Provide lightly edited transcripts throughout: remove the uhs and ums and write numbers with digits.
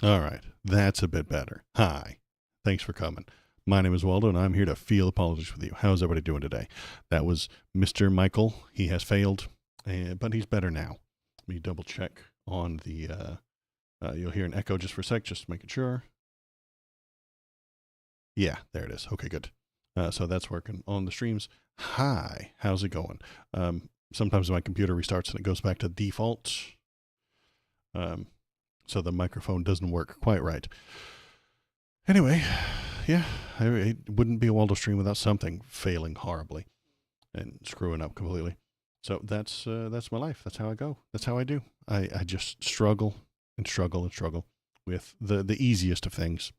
All right. That's a bit better. Hi. Thanks for coming. My name is Waldo, and I'm here to feel the politics with you. How's everybody doing today? That was Mr. Michael. He has failed, but he's better now. Let me double check on the. You'll hear an echo just for a sec, just making sure. Yeah, there it is. Okay, good. So that's working on the streams. Hi, how's it going? Sometimes my computer restarts and it goes back to default. So the microphone doesn't work quite right. Anyway, yeah, it wouldn't be a Waldo stream without something failing horribly and screwing up completely. So that's my life. That's how I go. That's how I do. I just struggle and struggle and struggle with the easiest of things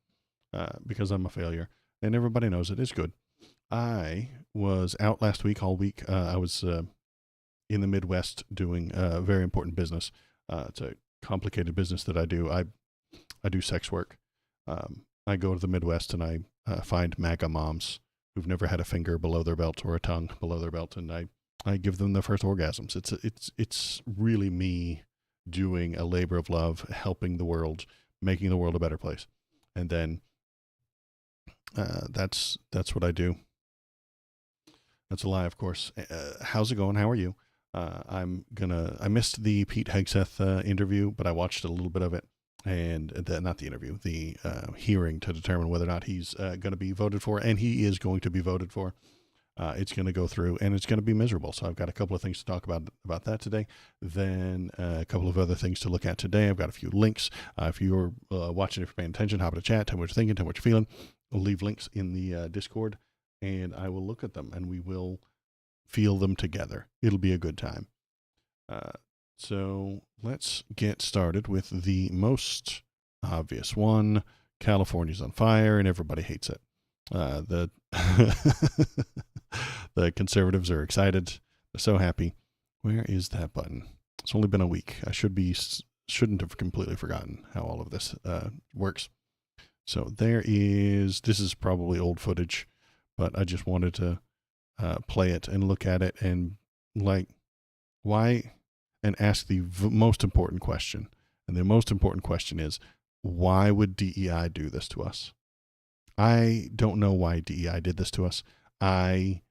because I'm a failure, and everybody knows it. It's good. I was out last week, all week. I was in the Midwest doing very important business. It's a complicated business that I do. I do sex work. I go to the Midwest and I find MAGA moms who've never had a finger below their belt or a tongue below their belt, and I give them their first orgasms. It's really me doing a labor of love, helping the world, making the world a better place, and then that's what I do. That's a lie, of course. How's it going? How are you? I missed the Pete Hegseth interview, but I watched a little bit of it, and not the interview, the hearing to determine whether or not he's going to be voted for, and he is going to be voted for. It's going to go through, and it's going to be miserable. So I've got a couple of things to talk about that today. Then a couple of other things to look at today. I've got a few links. If you're watching, if you're paying attention, hop in the chat, tell me what you're thinking, tell me what you're feeling. I'll leave links in the Discord, and I will look at them, and we will feel them together. It'll be a good time. So let's get started with the most obvious one. California's on fire, and everybody hates it. The the conservatives are excited. They're so happy. Where is that button? It's only been a week. I shouldn't have completely forgotten how all of this works. So this is probably old footage, but I just wanted to play it and look at it and why, and ask the most important question. And the most important question is, why would DEI do this to us? I don't know why DEI did this to us. I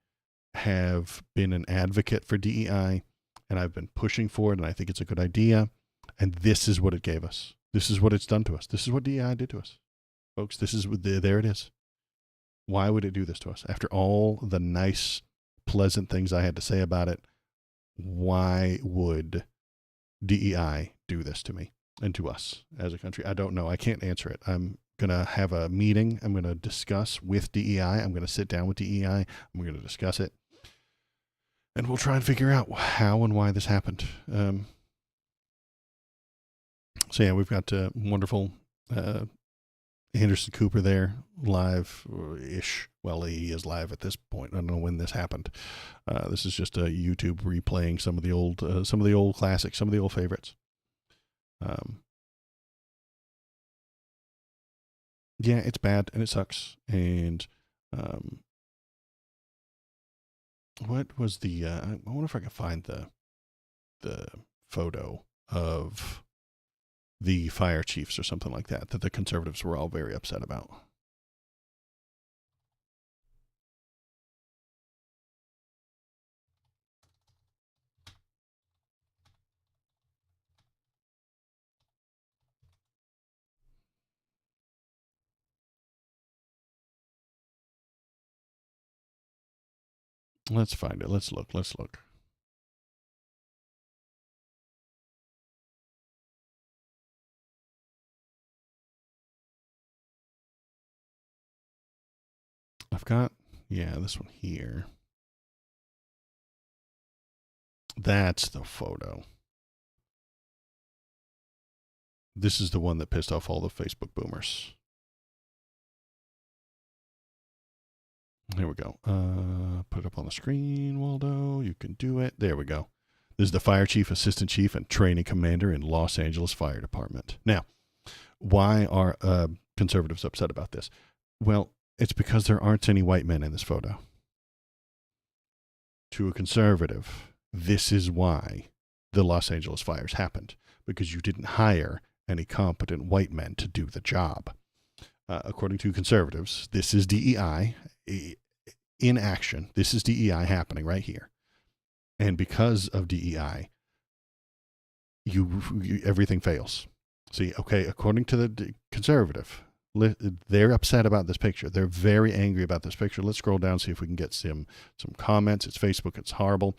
have been an advocate for DEI, and I've been pushing for it, and I think it's a good idea. And this is what it gave us. This is what it's done to us. This is what DEI did to us. Folks, there it is. Why would it do this to us? After all the nice, pleasant things I had to say about it, why would DEI do this to me and to us as a country? I don't know. I can't answer it. I'm going to have a meeting. I'm going to discuss with DEI. I'm going to sit down with DEI. I'm going to discuss it. And we'll try and figure out how and why this happened. So yeah, we've got wonderful Anderson Cooper there, live-ish. Well, he is live at this point. I don't know when this happened. This is just a YouTube replaying some of the old classics, some of the old favorites. Yeah, it's bad and it sucks. And what was the? I wonder if I can find the photo of the fire chiefs or something like that the conservatives were all very upset about. Let's find it. Let's look. I've got, this one here. That's the photo. This is the one that pissed off all the Facebook boomers. Here we go. Put it up on the screen, Waldo. You can do it. There we go. This is the fire chief, assistant chief, and training commander in Los Angeles Fire Department. Now, why are conservatives upset about this? Well, it's because there aren't any white men in this photo. To a conservative, this is why the Los Angeles fires happened, because you didn't hire any competent white men to do the job. According to conservatives, this is DEI in action. This is DEI happening right here. And because of DEI, everything fails. See, okay, according to the conservative, they're upset about this picture. They're very angry about this picture. Let's scroll down, see if we can get some comments. It's Facebook. It's horrible.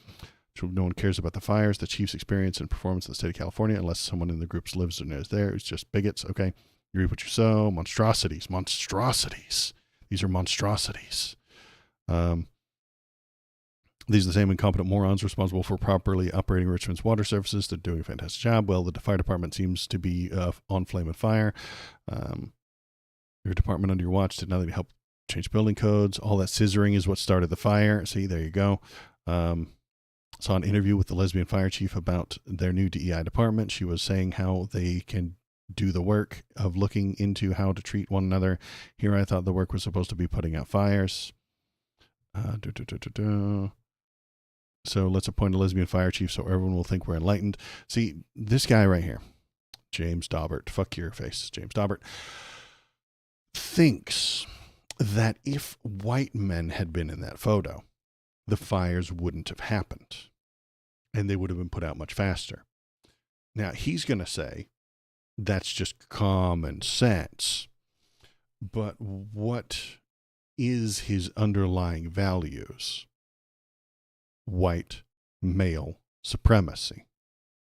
No one cares about the fires, the chief's experience and performance of the state of California, unless someone in the groups lives and is there. It's just bigots. Okay, you reap what you sow. Monstrosities. These are monstrosities. These are the same incompetent morons responsible for properly operating Richmond's water services. They're doing a fantastic job. Well, the fire department seems to be on flame and fire. Your department under your watch did nothing to help change building codes. All that scissoring is what started the fire. See, there you go. Saw an interview with the lesbian fire chief about their new DEI department. She was saying how they can do the work of looking into how to treat one another. Here I thought the work was supposed to be putting out fires. So let's appoint a lesbian fire chief so everyone will think we're enlightened. See, this guy right here, James Daubert, fuck your face, James Daubert, thinks that if white men had been in that photo, the fires wouldn't have happened and they would have been put out much faster. Now, he's going to say that's just common sense. But what is his underlying values? White male supremacy.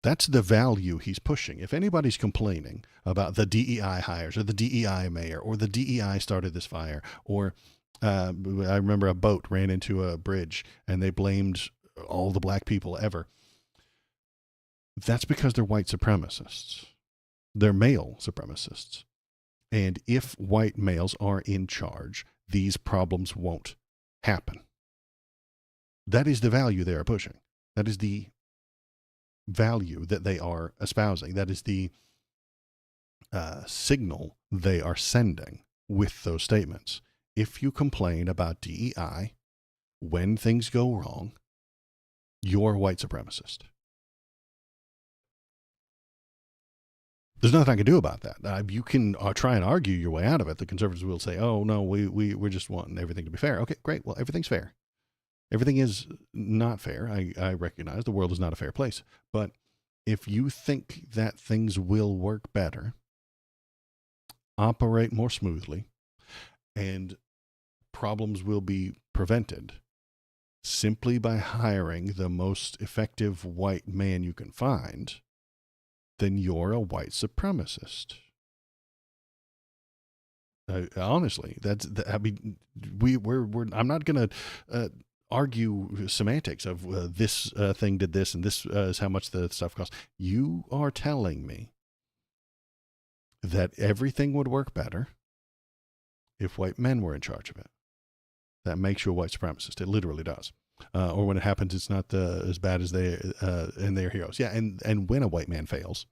That's the value he's pushing. If anybody's complaining about the DEI hires or the DEI mayor or the DEI started this fire, or I remember a boat ran into a bridge and they blamed all the black people ever. That's because they're white supremacists. They're male supremacists. And if white males are in charge, these problems won't happen. That is the value they are pushing. That is the value that they are espousing. That is the signal they are sending with those statements. If you complain about DEI when things go wrong, you're a white supremacist. There's nothing I can do about that. You can try and argue your way out of it. The conservatives will say, oh, no, we're just wanting everything to be fair. Okay, great. Well, everything's fair. Everything is not fair. I recognize the world is not a fair place. But if you think that things will work better, operate more smoothly, and problems will be prevented simply by hiring the most effective white man you can find, then you're a white supremacist. Honestly, I'm not going to argue semantics of this thing did this and this is how much the stuff costs. You are telling me that everything would work better if white men were in charge of it. That makes you a white supremacist. It literally does. Or when it happens, it's not as bad as they and they're heroes. Yeah, and when a white man fails,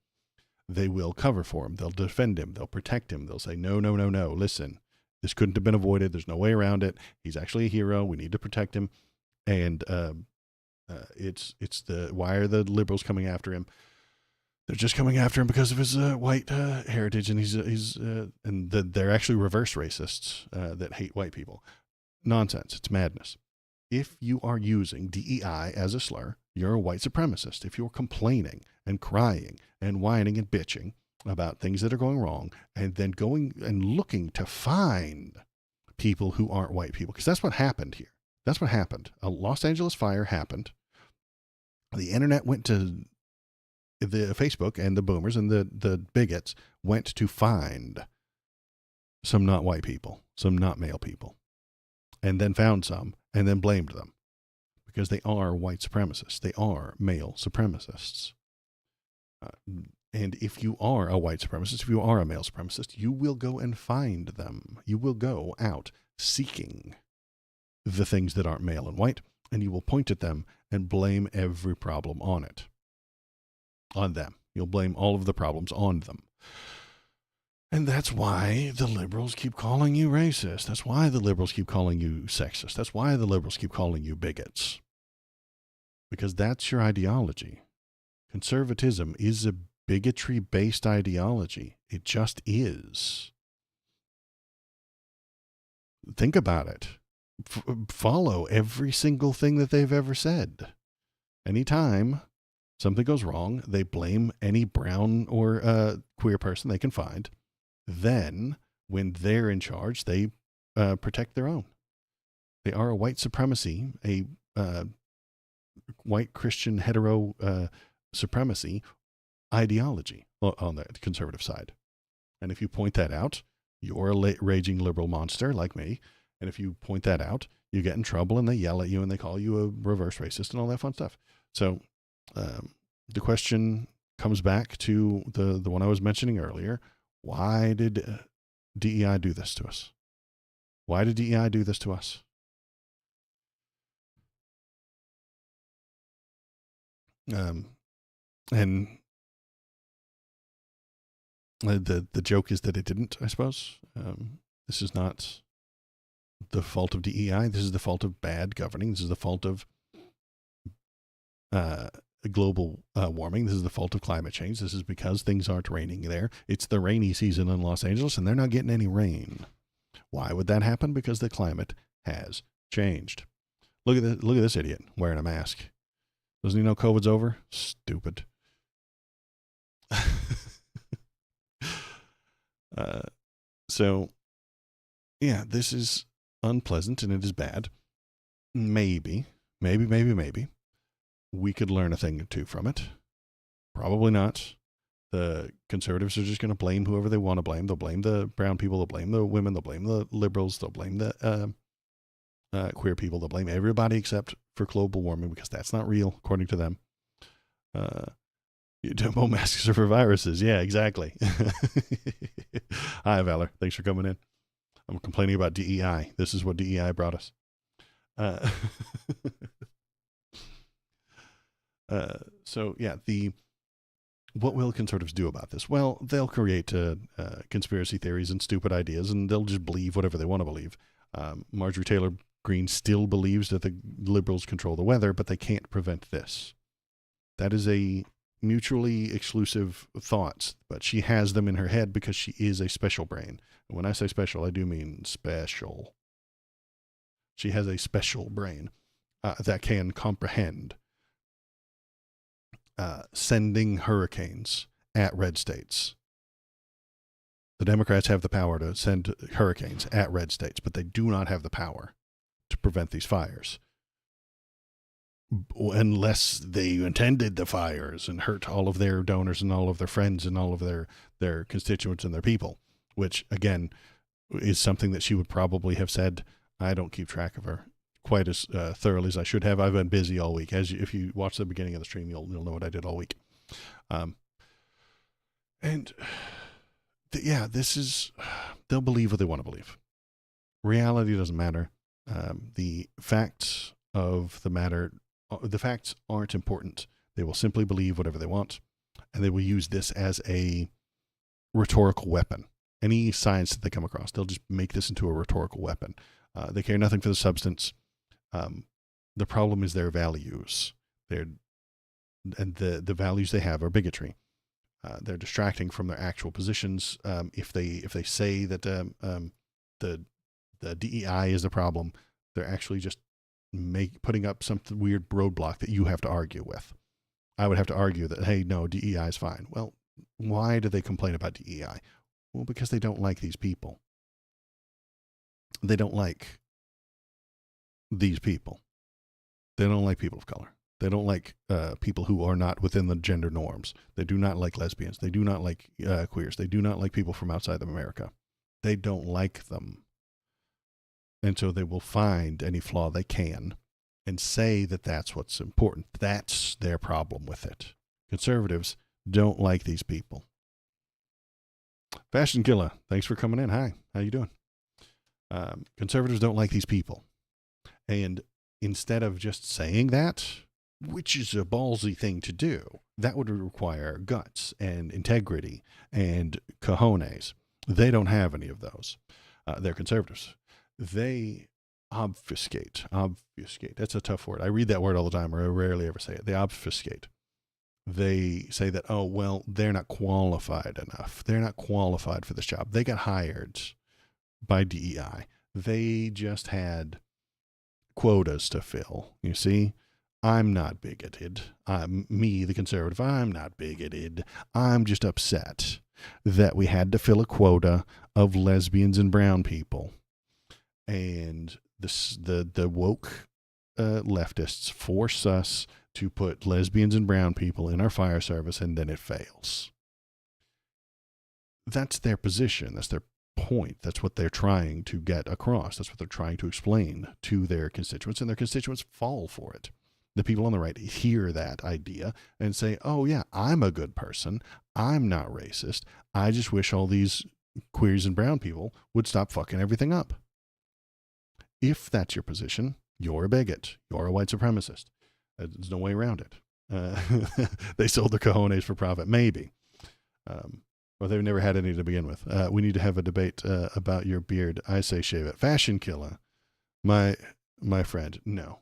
they will cover for him. They'll defend him. They'll protect him. They'll say, no. Listen, this couldn't have been avoided. There's no way around it. He's actually a hero. We need to protect him. And it's why are the liberals coming after him? They're just coming after him because of his white heritage, and they're actually reverse racists that hate white people. Nonsense. It's madness. If you are using DEI as a slur, you're a white supremacist. If you're complaining and crying and whining and bitching about things that are going wrong, and then going and looking to find people who aren't white people, because that's what happened here. That's what happened. A Los Angeles fire happened. The internet went to the Facebook, and the boomers and the bigots went to find some not white people, some not male people, and then found some and then blamed them because they are white supremacists. They are male supremacists. And if you are a white supremacist, if you are a male supremacist, you will go and find them. You will go out seeking the things that aren't male and white, and you will point at them and blame every problem on them. You'll blame all of the problems on them. And that's why the liberals keep calling you racist. That's why the liberals keep calling you sexist. That's why the liberals keep calling you bigots. Because that's your ideology. Conservatism is a bigotry-based ideology. It just is. Think about it. Follow every single thing that they've ever said. Anytime something goes wrong, they blame any brown or queer person they can find. Then, when they're in charge, they protect their own. They are a white supremacy, a white Christian hetero supremacy ideology on the conservative side. And if you point that out, you're a raging liberal monster like me. And if you point that out, you get in trouble and they yell at you and they call you a reverse racist and all that fun stuff. So the question comes back to the one I was mentioning earlier. Why did DEI do this to us? Why did DEI do this to us? And the joke is that it didn't, I suppose. This is not the fault of DEI. This is the fault of bad governing. This is the fault of global warming. This is the fault of climate change. This is because things aren't raining there. It's the rainy season in Los Angeles, and they're not getting any rain. Why would that happen? Because the climate has changed. Look at this idiot wearing a mask. Doesn't he know COVID's over? Stupid. So, yeah, this is unpleasant and it is bad. Maybe we could learn a thing or two from it. Probably not. The conservatives are just going to blame whoever they want to blame. They'll blame the brown people. They'll blame the women. They'll blame the liberals. They'll blame the queer people. They'll blame everybody except for global warming because that's not real, according to them. Jumbo masks are for viruses. Yeah, exactly. Hi, Valor. Thanks for coming in. I'm complaining about DEI. This is what DEI brought us. So, yeah, what will conservatives do about this? Well, they'll create conspiracy theories and stupid ideas, and they'll just believe whatever they want to believe. Marjorie Taylor Greene still believes that the liberals control the weather, but they can't prevent this. That is a mutually exclusive thoughts, but she has them in her head because she is a special brain. And when I say special, I do mean special. She has a special brain that can comprehend sending hurricanes at red states. The Democrats have the power to send hurricanes at red states, but they do not have the power to prevent these fires. Unless they intended the fires and hurt all of their donors and all of their friends and all of their constituents and their people, which, again, is something that she would probably have said. I don't keep track of her quite as thoroughly as I should have. I've been busy all week. If you watch the beginning of the stream, you'll know what I did all week. This is, they'll believe what they want to believe. Reality doesn't matter. The facts of the matter, the facts aren't important. They will simply believe whatever they want, and they will use this as a rhetorical weapon. Any science that they come across, they'll just make this into a rhetorical weapon. They care nothing for the substance. The problem is their values. The values they have are bigotry. They're distracting from their actual positions. If they say that the DEI is the problem, they're actually just putting up some weird roadblock that you have to argue with. I would have to argue that, hey, no, DEI is fine. Well, why do they complain about DEI? Well, because they don't like these people. They don't like these people. They don't like people of color. They don't like people who are not within the gender norms. They do not like lesbians. They do not like queers. They do not like people from outside of America. They don't like them. And so they will find any flaw they can and say that that's what's important. That's their problem with it. Conservatives don't like these people. Fashion Killer, thanks for coming in. Hi, how you doing? Conservatives don't like these people. And instead of just saying that, which is a ballsy thing to do, that would require guts and integrity and cojones. They don't have any of those. They're conservatives. They obfuscate. That's a tough word. I read that word all the time, or I rarely ever say it. They obfuscate. they say that, oh, well, they're not qualified enough. They're not qualified for this job. They got hired by DEI. They just had quotas to fill. You see, I'm not bigoted. Me, the conservative, I'm not bigoted. I'm just upset that we had to fill a quota of lesbians and brown people. And the woke leftists force us to put lesbians and brown people in our fire service, and then it fails. That's their position. That's their point. That's what they're trying to get across. That's what they're trying to explain to their constituents, and their constituents fall for it. The people on the right hear that idea and say, oh, yeah, I'm a good person. I'm not racist. I just wish all these queers and brown people would stop fucking everything up. If that's your position, you're a bigot. You're a white supremacist. There's no way around it. They sold their cojones for profit, maybe. Or they've never had any to begin with. We need to have a debate about your beard. I say shave it. Fashion killer, my friend. No,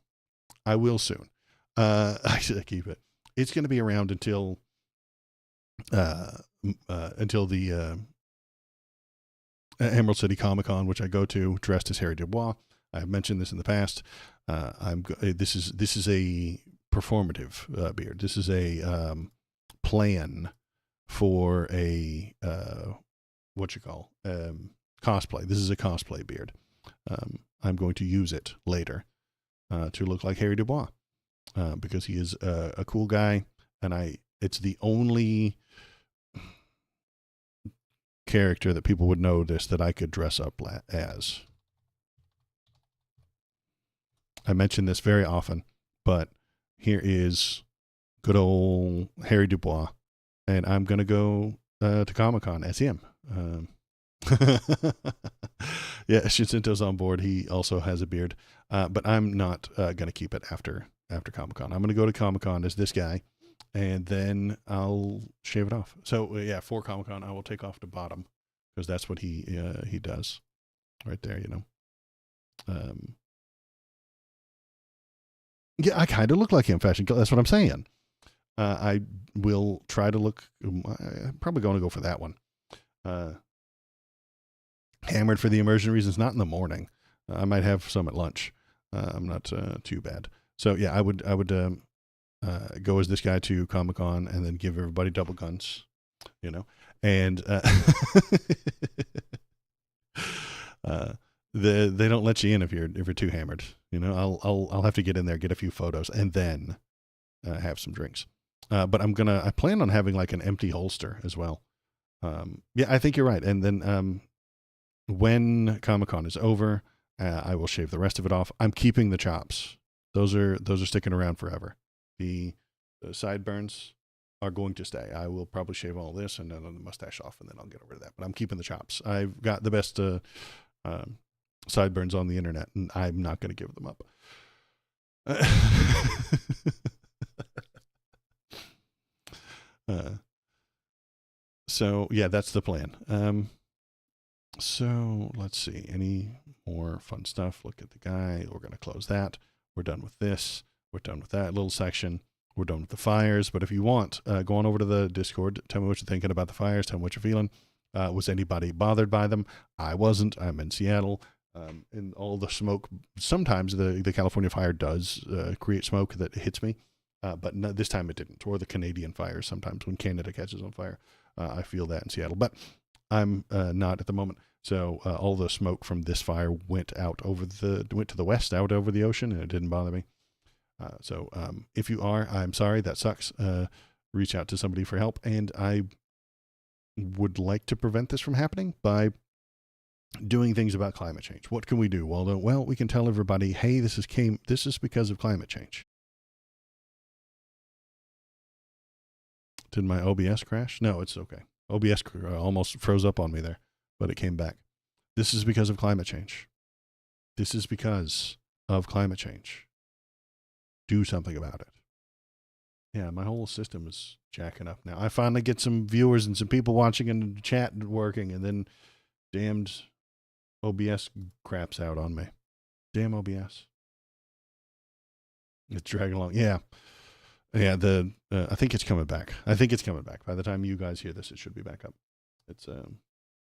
I will soon. I should keep it. It's going to be around until the Emerald City Comic Con, which I go to dressed as Harry Dubois. I've mentioned this in the past. This is a performative beard. This is a plan for a cosplay. This is a cosplay beard. I'm going to use it later to look like Harry Dubois because he is a cool guy, and it's the only character that people would notice that I could dress up as. I mention this very often, but here is good old Harry Dubois, and I'm going to go to Comic-Con as him. Yeah, Shinsinto's on board. He also has a beard, but I'm not going to keep it after Comic-Con. I'm going to go to Comic-Con as this guy, and then I'll shave it off. So, yeah, for Comic-Con, I will take off the bottom because that's what he does right there, you know. Yeah, I kind of look like him, fashion. That's what I'm saying. I will try to look. I'm probably going to go for that one. Hammered for the immersion reasons, not in the morning. I might have some at lunch. I'm not too bad. So yeah, I would go as this guy to Comic-Con and then give everybody double guns, you know, and they don't let you in if you're too hammered. You know, I'll have to get in there, get a few photos, and then have some drinks. But I plan on having like an empty holster as well. Yeah, I think you're right. And then when Comic-Con is over, I will shave the rest of it off. I'm keeping the chops. Those are sticking around forever. The sideburns are going to stay. I will probably shave all this and then the mustache off, and then I'll get over to that. But I'm keeping the chops. I've got the best sideburns on the internet, and I'm not going to give them up. So yeah, that's the plan. So let's see, any more fun stuff? Look at the guy. We're going to close that. We're done with this. We're done with that little section. We're done with the fires. But if you want, go on over to the Discord. Tell me what you're thinking about the fires. Tell me what you're feeling. Was anybody bothered by them? I wasn't. I'm in Seattle. And all the smoke, sometimes the California fire does create smoke that hits me. But no, this time it didn't. Or the Canadian fires, sometimes when Canada catches on fire. I feel that in Seattle. But I'm not at the moment. So all the smoke from this fire went to the west, out over the ocean, and it didn't bother me. So if you are, I'm sorry, that sucks. Reach out to somebody for help. And I would like to prevent this from happening by doing things about climate change. What can we do, Waldo? Well, we can tell everybody, hey, this is because of climate change. Did my OBS crash? No, it's okay. OBS almost froze up on me there, but it came back. This is because of climate change. This is because of climate change. Do something about it. Yeah, my whole system is jacking up now. I finally get some viewers and some people watching and the chat working, and then damned OBS craps out on me. Damn OBS. It's dragging along. Yeah. Yeah, I think it's coming back. I think it's coming back. By the time you guys hear this, it should be back up. It's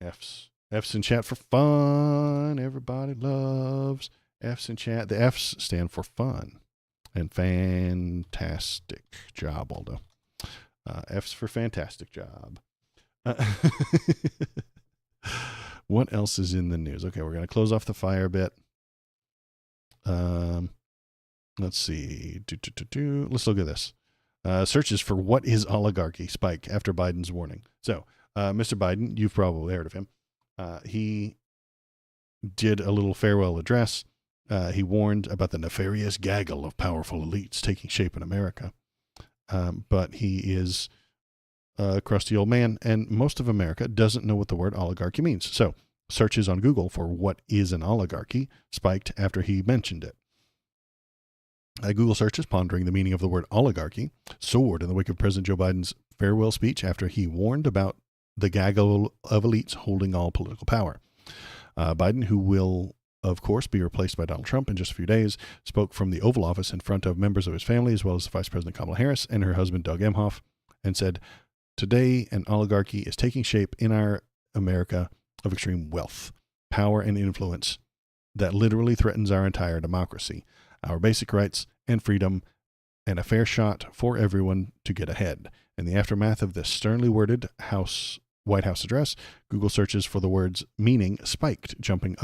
F's in chat for fun. Everybody loves F's in chat. The F's stand for fun and fantastic job, Waldo. F's for fantastic job. What else is in the news? Okay, we're going to close off the fire bit. Let's see. Let's look at this. Searches for what is oligarchy spike after Biden's warning. So, Mr. Biden, you've probably heard of him. He did a little farewell address. He warned about the nefarious gaggle of powerful elites taking shape in America. But he is a crusty old man, and most of America doesn't know what the word oligarchy means. So, searches on Google for what is an oligarchy spiked after he mentioned it. Google searches pondering the meaning of the word oligarchy soared in the wake of President Joe Biden's farewell speech after he warned about the gaggle of elites holding all political power. Biden, who will, of course, be replaced by Donald Trump in just a few days, spoke from the Oval Office in front of members of his family, as well as Vice President Kamala Harris and her husband, Doug Emhoff, and said, "Today, an oligarchy is taking shape in our America of extreme wealth, power, and influence that literally threatens our entire democracy, our basic rights and freedom, and a fair shot for everyone to get ahead." In the aftermath of this sternly worded White House address, Google searches for the words meaning spiked, jumping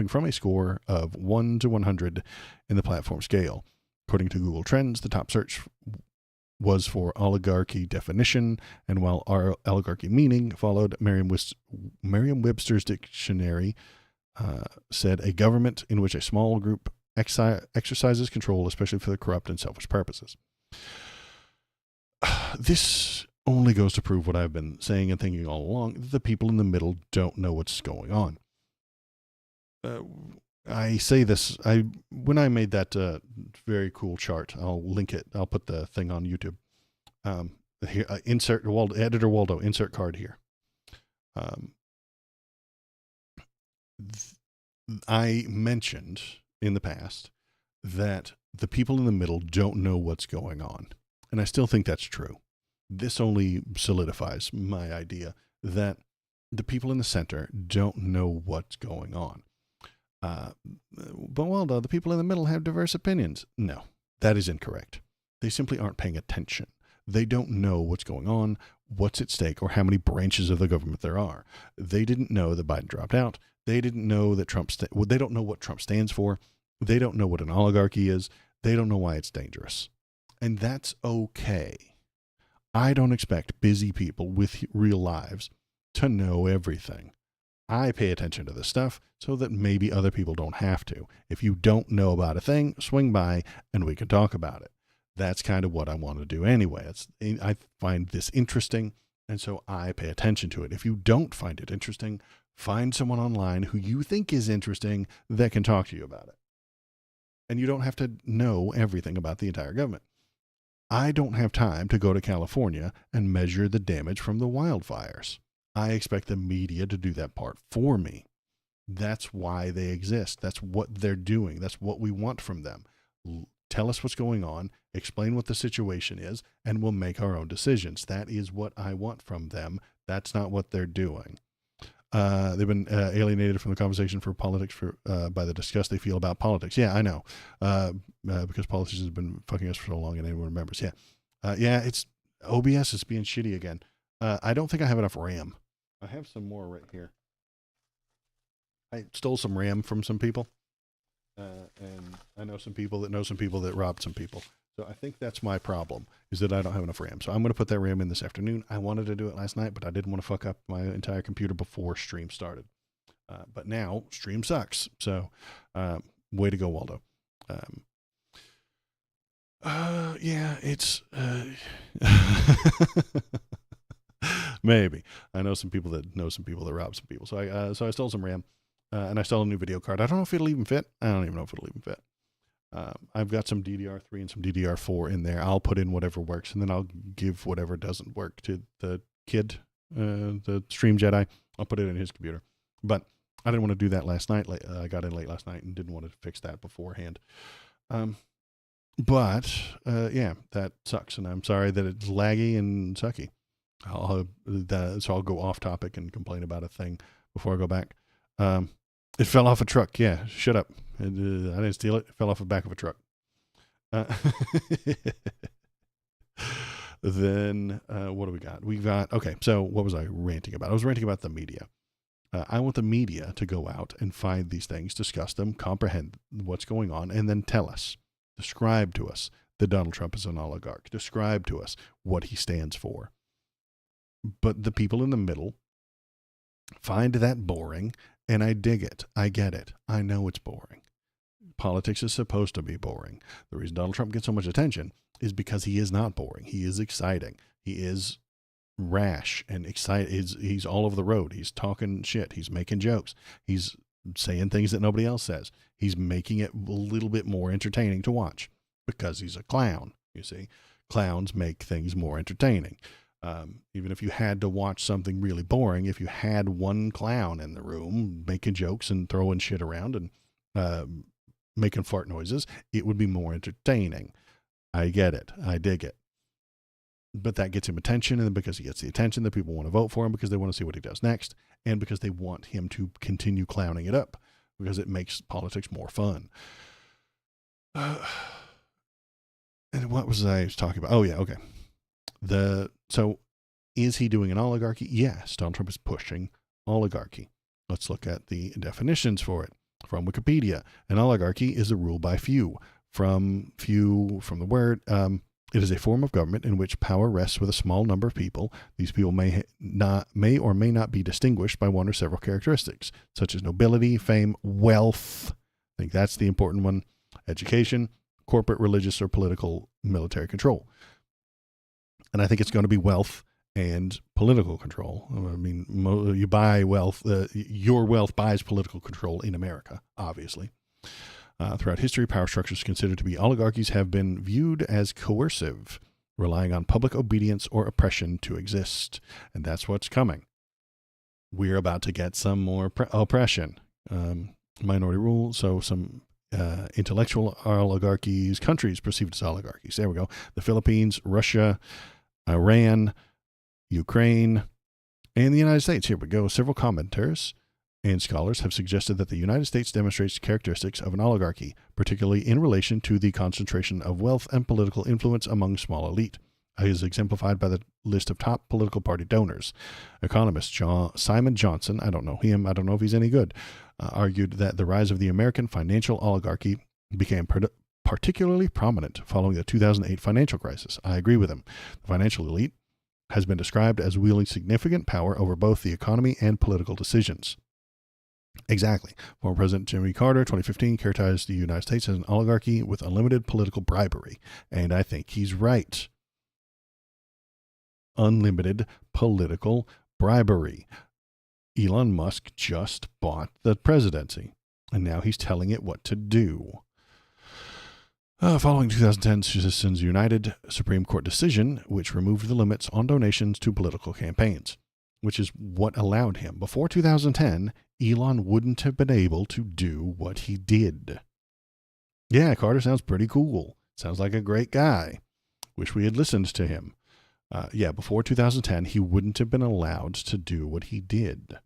from a score of 1 to 100 in the platform scale. According to Google Trends, the top search was for oligarchy definition, and while our oligarchy meaning followed, Merriam-Webster's dictionary said a government in which a small group exercises control, especially for the corrupt and selfish purposes. This only goes to prove what I've been saying and thinking all along. The people in the middle don't know what's going on. I say this, when I made that very cool chart, I'll link it. I'll put the thing on YouTube. Here, insert editor Waldo, insert card here. I mentioned in the past that the people in the middle don't know what's going on. And I still think that's true. This only solidifies my idea that the people in the center don't know what's going on. But Waldo, the people in the middle have diverse opinions. No, that is incorrect. They simply aren't paying attention. They don't know what's going on, what's at stake, or how many branches of the government there are. They didn't know that Biden dropped out. They didn't know that they don't know what Trump stands for. They don't know what an oligarchy is. They don't know why it's dangerous. And that's okay. I don't expect busy people with real lives to know everything. I pay attention to this stuff so that maybe other people don't have to. If you don't know about a thing, swing by and we can talk about it. That's kind of what I want to do anyway. I find this interesting, and so I pay attention to it. If you don't find it interesting, find someone online who you think is interesting that can talk to you about it. And you don't have to know everything about the entire government. I don't have time to go to California and measure the damage from the wildfires. I expect the media to do that part for me. That's why they exist. That's what they're doing. That's what we want from them. Tell us what's going on, explain what the situation is, and we'll make our own decisions. That is what I want from them. That's not what they're doing. They've been alienated from the conversation for politics by the disgust they feel about politics. Yeah, I know. Because politicians have been fucking us for so long and anyone remembers. Yeah, it's OBS is being shitty again. I don't think I have enough RAM. I have some more right here. I stole some RAM from some people. And I know some people that robbed some people. So I think that's my problem, is that I don't have enough RAM. So I'm going to put that RAM in this afternoon. I wanted to do it last night, but I didn't want to fuck up my entire computer before stream started. But now stream sucks. So way to go, Waldo. Yeah, it's maybe. I know some people that robbed some people. So I stole some RAM. And I stole a new video card. I don't know if it'll even fit. I don't even know if it'll even fit. I've got some DDR3 and some DDR4 in there. I'll put in whatever works, and then I'll give whatever doesn't work to the kid, the Stream Jedi. I'll put it in his computer. But I didn't want to do that last night. I got in late last night and didn't want to fix that beforehand. But yeah, that sucks, and I'm sorry that it's laggy and sucky. So I'll go off topic and complain about a thing before I go back. Um, it fell off a truck. Yeah, shut up. I didn't steal it. It fell off the back of a truck. Uh, then what do we got? We got okay. So what was I ranting about? I was ranting about the media. I want the media to go out and find these things, discuss them, comprehend what's going on, and then tell us, describe to us that Donald Trump is an oligarch, describe to us what he stands for. But the people in the middle find that boring, and I dig it. I get it. I know it's boring. Politics is supposed to be boring. The reason Donald Trump gets so much attention is because he is not boring. He is exciting. He is rash and excited. He's all over the road. He's talking shit. He's making jokes. He's saying things that nobody else says. He's making it a little bit more entertaining to watch because he's a clown. You see, clowns make things more entertaining. Even if you had to watch something really boring, if you had one clown in the room making jokes and throwing shit around and making fart noises, it would be more entertaining. I get it. I dig it. But that gets him attention, and because he gets the attention, the people want to vote for him because they want to see what he does next, and because they want him to continue clowning it up because it makes politics more fun. And what was I talking about? Oh yeah, okay. So is he doing an oligarchy? Yes, Donald Trump is pushing oligarchy. Let's look at the definitions for it. From Wikipedia, an oligarchy is a rule by few. From the word, it is a form of government in which power rests with a small number of people. These people may or may not be distinguished by one or several characteristics, such as nobility, fame, wealth. I think that's the important one. Education, corporate, religious, or political, military control. And I think it's going to be wealth and political control. I mean, you buy wealth, your wealth buys political control in America, obviously. Throughout history, power structures considered to be oligarchies have been viewed as coercive, relying on public obedience or oppression to exist. And that's what's coming. We're about to get some more oppression. Minority rule, so some intellectual oligarchies, countries perceived as oligarchies. There we go. The Philippines, Russia, Iran, Ukraine, and the United States. Here we go. Several commenters and scholars have suggested that the United States demonstrates characteristics of an oligarchy, particularly in relation to the concentration of wealth and political influence among small elite, as exemplified by the list of top political party donors. Economist Simon Johnson, I don't know him, I don't know if he's any good, argued that the rise of the American financial oligarchy became particularly prominent following the 2008 financial crisis. I agree with him. The financial elite has been described as wielding significant power over both the economy and political decisions. Exactly. Former President Jimmy Carter, 2015, characterized the United States as an oligarchy with unlimited political bribery. And I think he's right. Unlimited political bribery. Elon Musk just bought the presidency, and now he's telling it what to do. Following 2010 Citizens United Supreme Court decision, which removed the limits on donations to political campaigns, which is what allowed him. Before 2010, Elon wouldn't have been able to do what he did. Yeah, Carter sounds pretty cool. Sounds like a great guy. Wish we had listened to him. Before 2010, he wouldn't have been allowed to do what he did.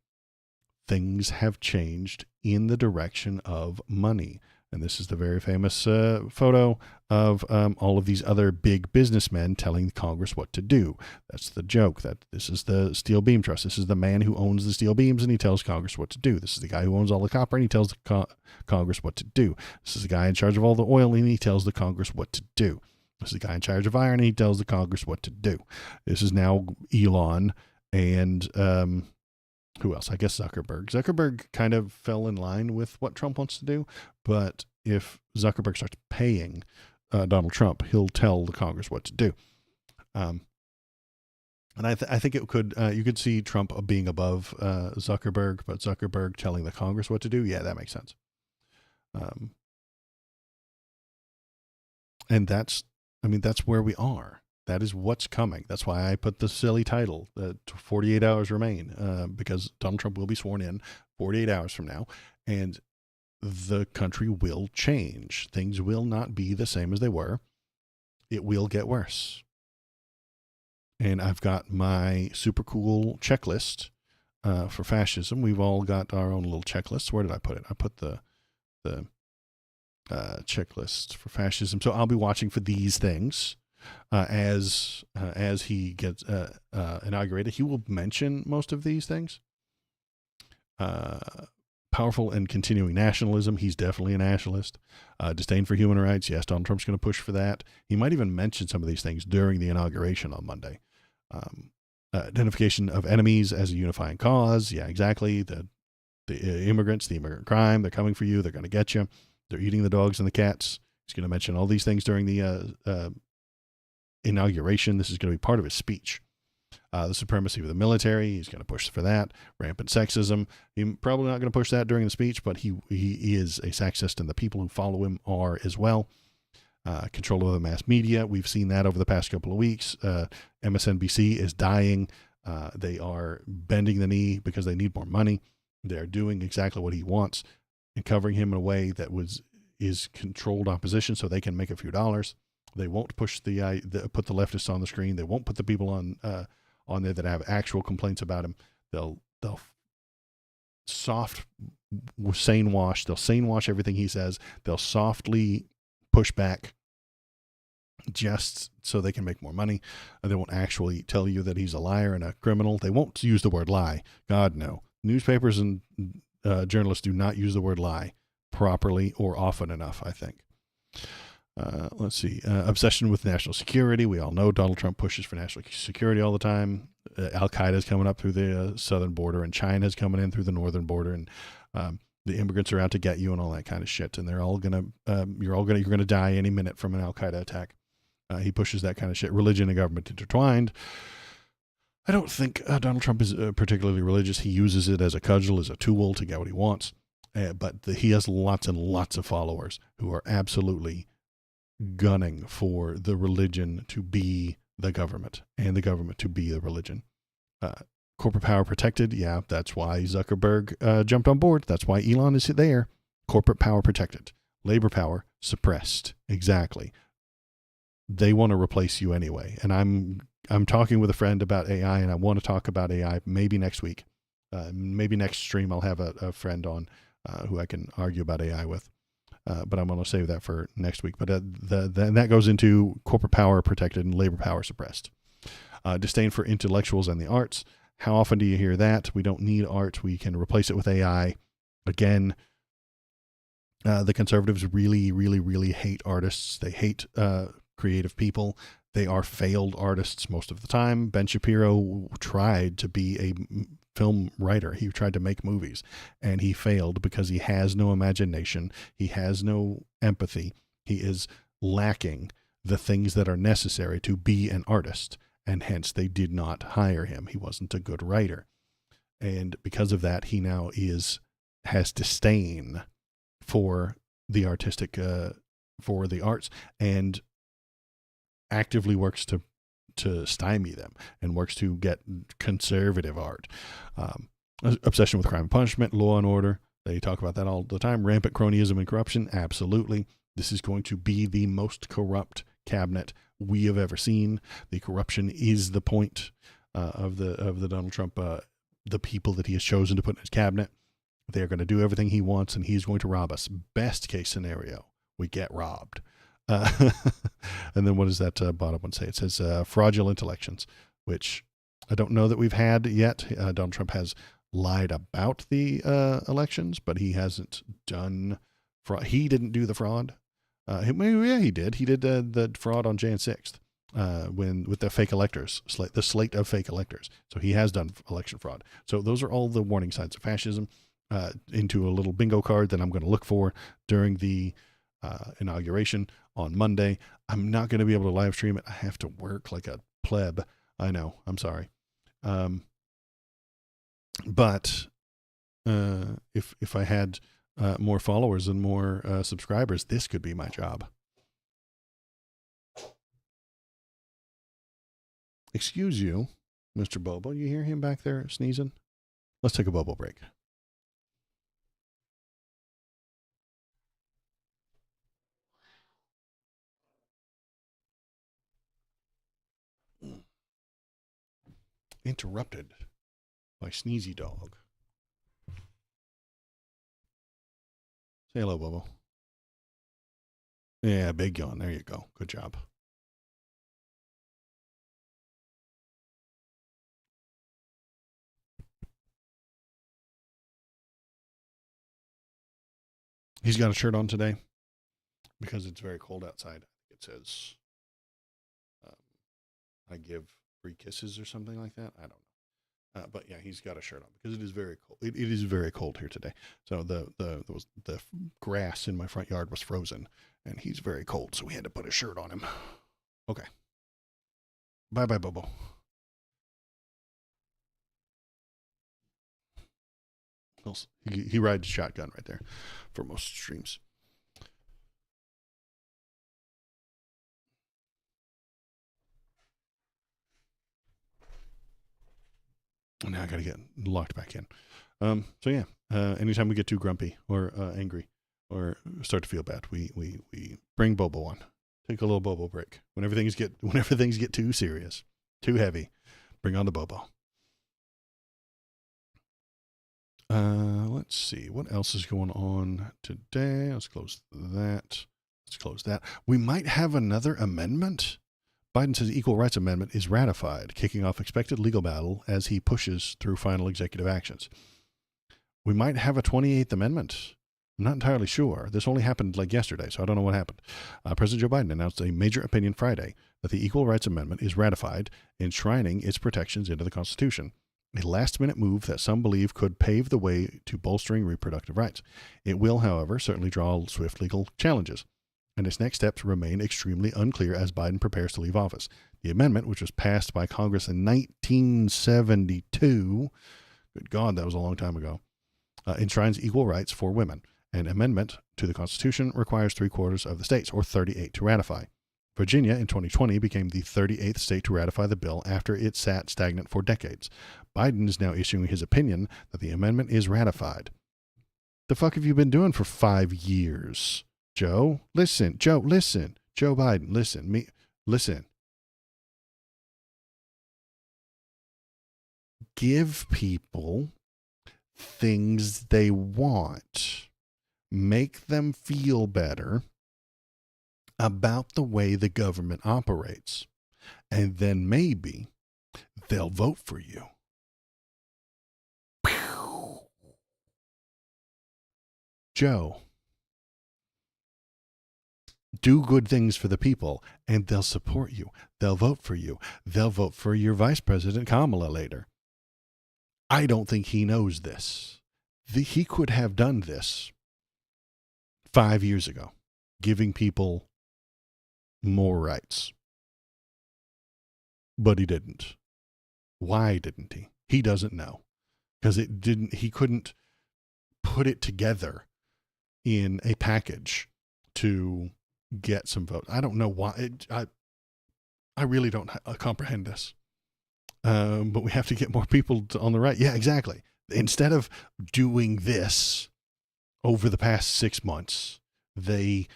Things have changed in the direction of money. And this is the very famous photo of all of these other big businessmen telling Congress what to do. That's the joke. That this is the Steel Beam Trust. This is the man who owns the steel beams, and he tells Congress what to do. This is the guy who owns all the copper, and he tells the Congress what to do. This is the guy in charge of all the oil, and he tells the Congress what to do. This is the guy in charge of iron, and he tells the Congress what to do. This is now Elon and who else? I guess Zuckerberg. Zuckerberg kind of fell in line with what Trump wants to do, but if Zuckerberg starts paying Donald Trump, he'll tell the Congress what to do. And I think it could you could see Trump being above Zuckerberg, but Zuckerberg telling the Congress what to do. Yeah, that makes sense. And that's where we are. That is what's coming. That's why I put the silly title, 48 hours remain, because Donald Trump will be sworn in 48 hours from now. And the country will change. Things will not be the same as they were. It will get worse. And I've got my super cool checklist for fascism. We've all got our own little checklists. Where did I put it? I put the checklist for fascism. So I'll be watching for these things as he gets inaugurated. He will mention most of these things. Powerful and continuing nationalism. He's definitely a nationalist. Disdain for human rights. Yes, Donald Trump's going to push for that. He might even mention some of these things during the inauguration on Monday. Identification of enemies as a unifying cause. Yeah, exactly. The immigrants, the immigrant crime. They're coming for you. They're going to get you. They're eating the dogs and the cats. He's going to mention all these things during the inauguration. This is going to be part of his speech. The supremacy of the military. He's going to push for that. Rampant sexism. He's probably not going to push that during the speech, but he is a sexist, and the people who follow him are as well. Control of the mass media. We've seen that over the past couple of weeks. MSNBC is dying. They are bending the knee because they need more money. They're doing exactly what he wants and covering him in a way that is controlled opposition so they can make a few dollars. They won't push put the leftists on the screen. They won't put the people on there that have actual complaints about him. They'll soft sane wash. They'll sane wash everything he says. They'll softly push back just so they can make more money. They won't actually tell you that he's a liar and a criminal. They won't use the word lie. God, no. Newspapers and journalists do not use the word lie properly or often enough, I think. Let's see. Obsession with national security. We all know Donald Trump pushes for national security all the time. Al-Qaeda is coming up through the southern border, and China's coming in through the northern border, and the immigrants are out to get you and all that kind of shit. And they're all you're going to die any minute from an Al-Qaeda attack. He pushes that kind of shit. Religion and government intertwined. I don't think Donald Trump is particularly religious. He uses it as a cudgel, as a tool to get what he wants. But he has lots and lots of followers who are absolutely gunning for the religion to be the government and the government to be the religion. Corporate power protected. Yeah, that's why Zuckerberg jumped on board. That's why Elon is there. Corporate power protected. Labor power suppressed. Exactly. They want to replace you anyway. And I'm talking with a friend about AI, and I want to talk about AI maybe next week. Maybe next stream I'll have a friend on who I can argue about AI with. But I'm going to save that for next week. But that goes into corporate power protected and labor power suppressed. Disdain for intellectuals and the arts. How often do you hear that? We don't need art. We can replace it with AI. Again, the conservatives really, really, really hate artists. They hate creative people. They are failed artists most of the time. Ben Shapiro tried to be a film writer. He tried to make movies, and he failed because he has no imagination. He has no empathy. He is lacking the things that are necessary to be an artist, and hence they did not hire him. He wasn't a good writer. And because of that, he now has disdain for the artistic, for the arts, and actively works to stymie them and works to get conservative art. Obsession with crime and punishment, law and order. They talk about that all the time. Rampant cronyism and corruption. Absolutely. This is going to be the most corrupt cabinet we have ever seen. The corruption is the point of the Donald Trump, the people that he has chosen to put in his cabinet. They're going to do everything he wants, and he's going to rob us. Best case scenario, we get robbed. And then what does that bottom one say? It says fraudulent elections, which I don't know that we've had yet. Donald Trump has lied about the elections, but he hasn't done fraud. He didn't do the fraud. He did. He did the fraud on Jan 6th with the fake electors, the slate of fake electors. So he has done election fraud. So those are all the warning signs of fascism. Into a little bingo card that I'm going to look for during the inauguration on Monday. I'm not going to be able to live stream it. I have to work like a pleb. I know. I'm sorry. But if I had more followers and more subscribers, this could be my job. Excuse you, Mr. Bobo. You hear him back there sneezing? Let's take a Bobo break. interrupted by Sneezy Dog. Say hello, Bobo. Yeah, big yawn. There you go. Good job. He's got a shirt on today because it's very cold outside. It says, I give free kisses or something like that. I don't know. But yeah, he's got a shirt on because it is very cold. It is very cold here today. So the grass in my front yard was frozen, and he's very cold, so we had to put a shirt on him. Okay. Bye, Bobo. He rides shotgun right there for most streams. Now I got to get locked back in. So yeah, anytime we get too grumpy or angry or start to feel bad, we bring Bobo on. Take a little Bobo break. Whenever things get too serious, too heavy, bring on the Bobo. Let's see what else is going on today. Let's close that. We might have another amendment. Biden says Equal Rights Amendment is ratified, kicking off expected legal battle as he pushes through final executive actions. We might have a 28th Amendment. I'm not entirely sure. This only happened like yesterday, so I don't know what happened. President Joe Biden announced a major opinion Friday that the Equal Rights Amendment is ratified, enshrining its protections into the Constitution. A last-minute move that some believe could pave the way to bolstering reproductive rights. It will, however, certainly draw swift legal challenges, and its next steps remain extremely unclear as Biden prepares to leave office. The amendment, which was passed by Congress in 1972, good God, that was a long time ago, enshrines equal rights for women. An amendment to the Constitution requires 3/4 of the states, or 38, to ratify. Virginia in 2020 became the 38th state to ratify the bill after it sat stagnant for decades. Biden is now issuing his opinion that the amendment is ratified. The fuck have you been doing for 5 years? Joe, listen. Joe Biden, listen. Give people things they want. Make them feel better about the way the government operates. And then maybe they'll vote for you. Joe, do good things for the people and they'll support you. They'll vote for you. They'll vote for your vice president, Kamala, later. I don't think he knows this. He could have done this 5 years ago, giving people more rights. But he didn't. Why didn't he? He doesn't know. Because he couldn't put it together in a package to get some votes. I don't know why. I really don't comprehend this. But we have to get more people on the right. Yeah, exactly. Instead of doing this over the past 6 months, they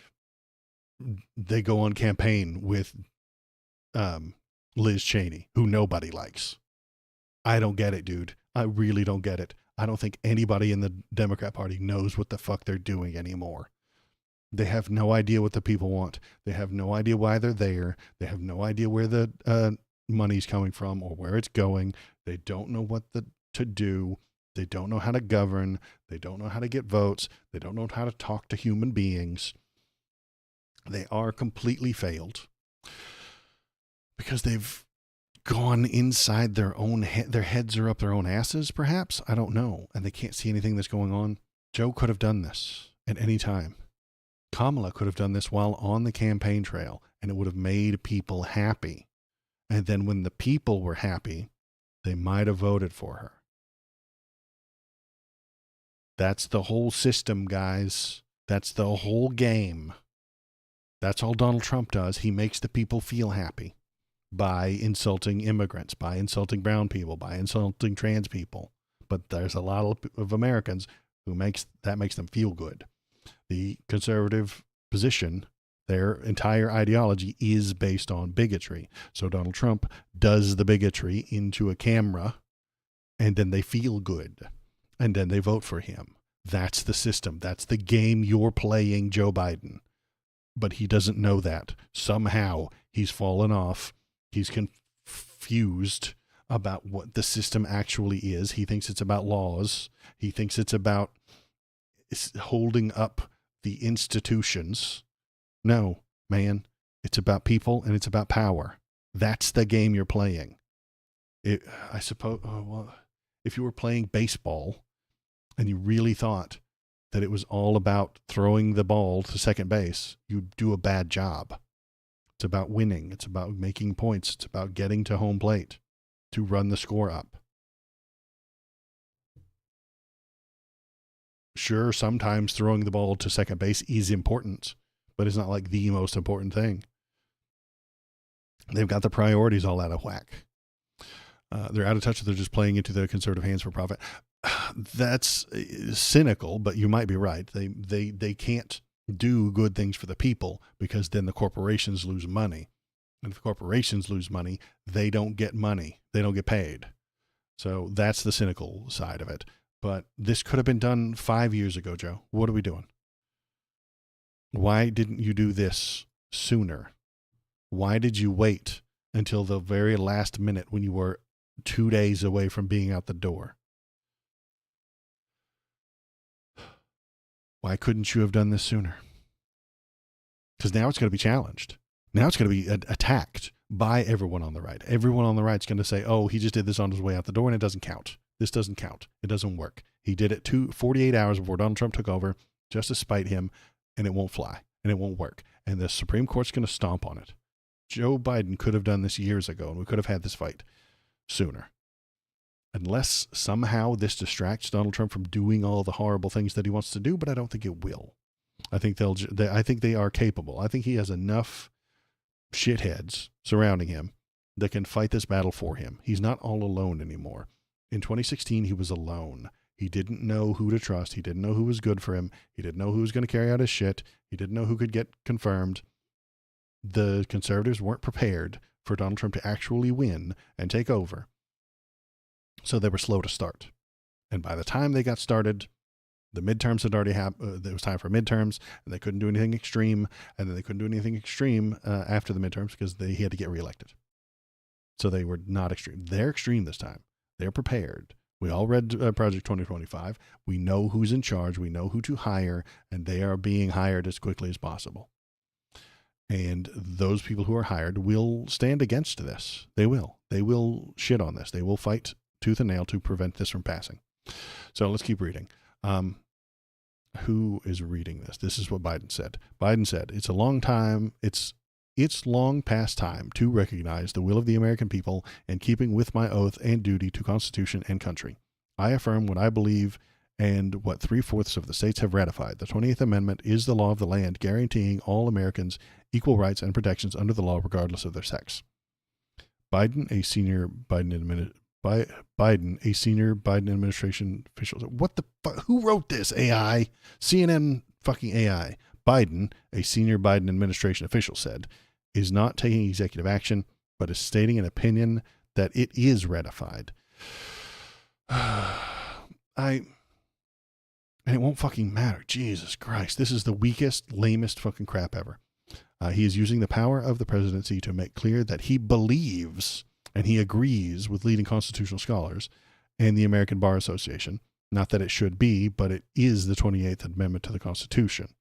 go on campaign with Liz Cheney, who nobody likes. I don't get it, dude. I really don't get it. I don't think anybody in the Democrat Party knows what the fuck they're doing anymore. They have no idea what the people want. They have no idea why they're there. They have no idea where the money's coming from or where it's going. They don't know what to do. They don't know how to govern. They don't know how to get votes. They don't know how to talk to human beings. They are completely failed because they've gone inside their own head. Their heads are up their own asses, perhaps. I don't know. And they can't see anything that's going on. Joe could have done this at any time. Kamala could have done this while on the campaign trail, and it would have made people happy. And then when the people were happy, they might have voted for her. That's the whole system, guys. That's the whole game. That's all Donald Trump does. He makes the people feel happy by insulting immigrants, by insulting brown people, by insulting trans people. But there's a lot of Americans who makes them feel good. The conservative position Their entire ideology is based on bigotry. So Donald Trump does the bigotry into a camera, and then they feel good, and then they vote for him. That's the system. That's the game you're playing, Joe Biden. But he doesn't know that. Somehow he's fallen off. He's confused about what the system actually is. He thinks it's about laws. He thinks it's about holding up the institutions. No, man, it's about people and it's about power. That's the game you're playing. I suppose, if you were playing baseball and you really thought that it was all about throwing the ball to second base, you'd do a bad job. It's about winning. It's about making points. It's about getting to home plate to run the score up. Sure, sometimes throwing the ball to second base is important, but it's not like the most important thing. They've got the priorities all out of whack. They're out of touch. They're just playing into the conservative hands for profit. That's cynical, but you might be right. They can't do good things for the people because then the corporations lose money. And if the corporations lose money, they don't get money. They don't get paid. So that's the cynical side of it. But this could have been done 5 years ago, Joe. What are we doing? Why didn't you do this sooner? Why did you wait until the very last minute when you were 2 days away from being out the door? Why couldn't you have done this sooner? Because now it's going to be challenged. Now it's going to be attacked by everyone on the right. Everyone on the right is going to say, oh, he just did this on his way out the door and it doesn't count. This doesn't count. It doesn't work. He did it 48 hours before Donald Trump took over just to spite him, and it won't fly and it won't work. And the Supreme Court's going to stomp on it. Joe Biden could have done this years ago and we could have had this fight sooner. Unless somehow this distracts Donald Trump from doing all the horrible things that he wants to do, but I don't think it will. I think they are capable. I think he has enough shitheads surrounding him that can fight this battle for him. He's not all alone anymore. In 2016, he was alone. He didn't know who to trust. He didn't know who was good for him. He didn't know who was going to carry out his shit. He didn't know who could get confirmed. The conservatives weren't prepared for Donald Trump to actually win and take over. So they were slow to start. And by the time they got started, the midterms had already happened. It was time for midterms, and they couldn't do anything extreme. And then they couldn't do anything extreme after the midterms because he had to get reelected. So they were not extreme. They're extreme this time. They're prepared. We all read Project 2025. We know who's in charge. We know who to hire, and they are being hired as quickly as possible. And those people who are hired will stand against this. They will. They will shit on this. They will fight tooth and nail to prevent this from passing. So let's keep reading. Who is reading this? This is what Biden said. Biden said, it's long past time to recognize the will of the American people in keeping with my oath and duty to Constitution and country. I affirm what I believe and what 3/4 of the states have ratified. The 20th Amendment is the law of the land, guaranteeing all Americans equal rights and protections under the law regardless of their sex. Biden, a senior Biden administration official. What the fuck? Who wrote this? AI? CNN fucking AI. Biden, a senior Biden administration official, said, is not taking executive action, but is stating an opinion that it is ratified. And it won't fucking matter. Jesus Christ. This is the weakest, lamest fucking crap ever. He is using the power of the presidency to make clear that he believes and he agrees with leading constitutional scholars and the American Bar Association. Not that it should be, but it is the 28th Amendment to the Constitution.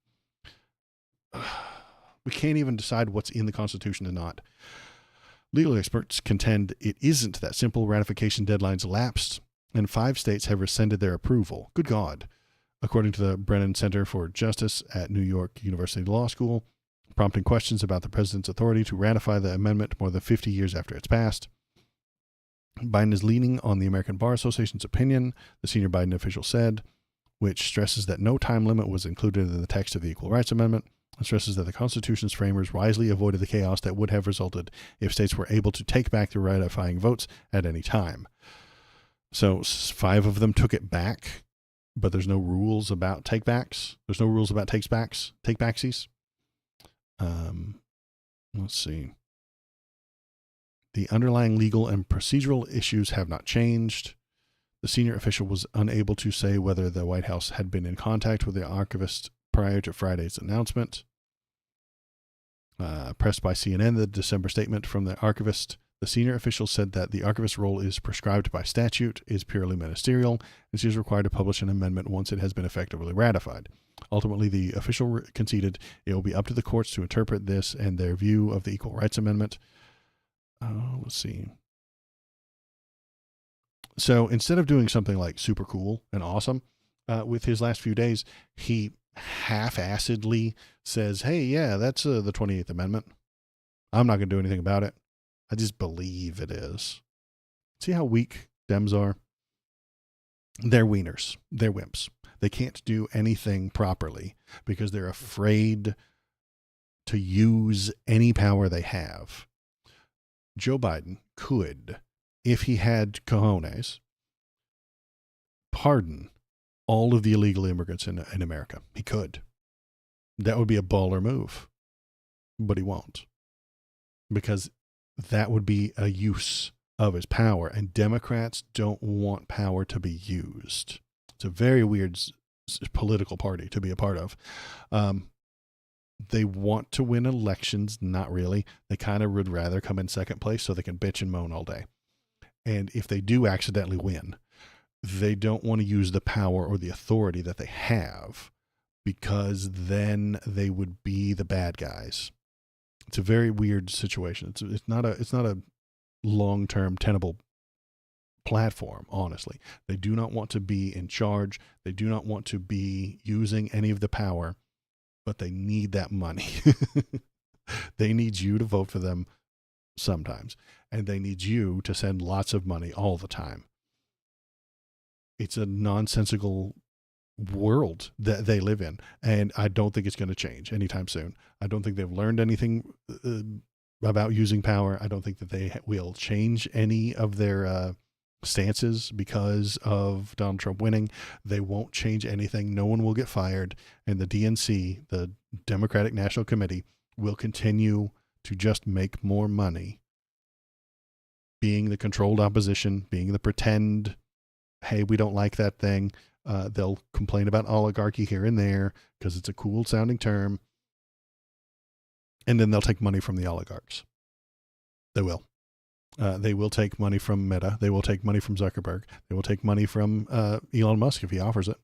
We can't even decide what's in the Constitution and not. Legal experts contend it isn't that simple. Ratification deadlines lapsed, and 5 states have rescinded their approval. Good God. According to the Brennan Center for Justice at New York University Law School, prompting questions about the president's authority to ratify the amendment more than 50 years after it's passed. Biden is leaning on the American Bar Association's opinion, the senior Biden official said, which stresses that no time limit was included in the text of the Equal Rights Amendment, and stresses that the Constitution's framers wisely avoided the chaos that would have resulted if states were able to take back their ratifying votes at any time. So 5 of them took it back, but there's no rules about takebacks. There's no rules about takebacksies. Let's see. The underlying legal and procedural issues have not changed. The senior official was unable to say whether the White House had been in contact with the archivist prior to Friday's announcement. Pressed by CNN, the December statement from the archivist, the senior official said that the archivist's role is prescribed by statute, is purely ministerial, and she is required to publish an amendment once it has been effectively ratified. Ultimately, the official conceded it will be up to the courts to interpret this and their view of the Equal Rights Amendment. Let's see. So instead of doing something like super cool and awesome with his last few days, he half-assedly says, hey, yeah, that's the 28th Amendment. I'm not going to do anything about it. I just believe it is. See how weak Dems are? They're wieners. They're wimps. They can't do anything properly because they're afraid to use any power they have. Joe Biden could, if he had cojones, pardon all of the illegal immigrants in America. He could. That would be a baller move. But he won't. Because that would be a use of his power. And Democrats don't want power to be used. It's a very weird political party to be a part of. They want to win elections. Not really. They kind of would rather come in second place so they can bitch and moan all day. And if they do accidentally win, they don't want to use the power or the authority that they have because then they would be the bad guys. It's a very weird situation. It's not a long-term tenable platform, honestly. They do not want to be in charge. They do not want to be using any of the power, but they need that money. They need you to vote for them sometimes, and they need you to send lots of money all the time. It's a nonsensical world that they live in, and I don't think it's going to change anytime soon. I don't think they've learned anything about using power. I don't think that they will change any of their stances because of Donald Trump winning. They won't change anything. No one will get fired, and the DNC, the Democratic National Committee, will continue to just make more money being the controlled opposition, being the pretend, hey, we don't like that thing. They'll complain about oligarchy here and there because it's a cool sounding term. And then they'll take money from the oligarchs. They will. They will take money from Meta. They will take money from Zuckerberg. They will take money from Elon Musk if he offers it.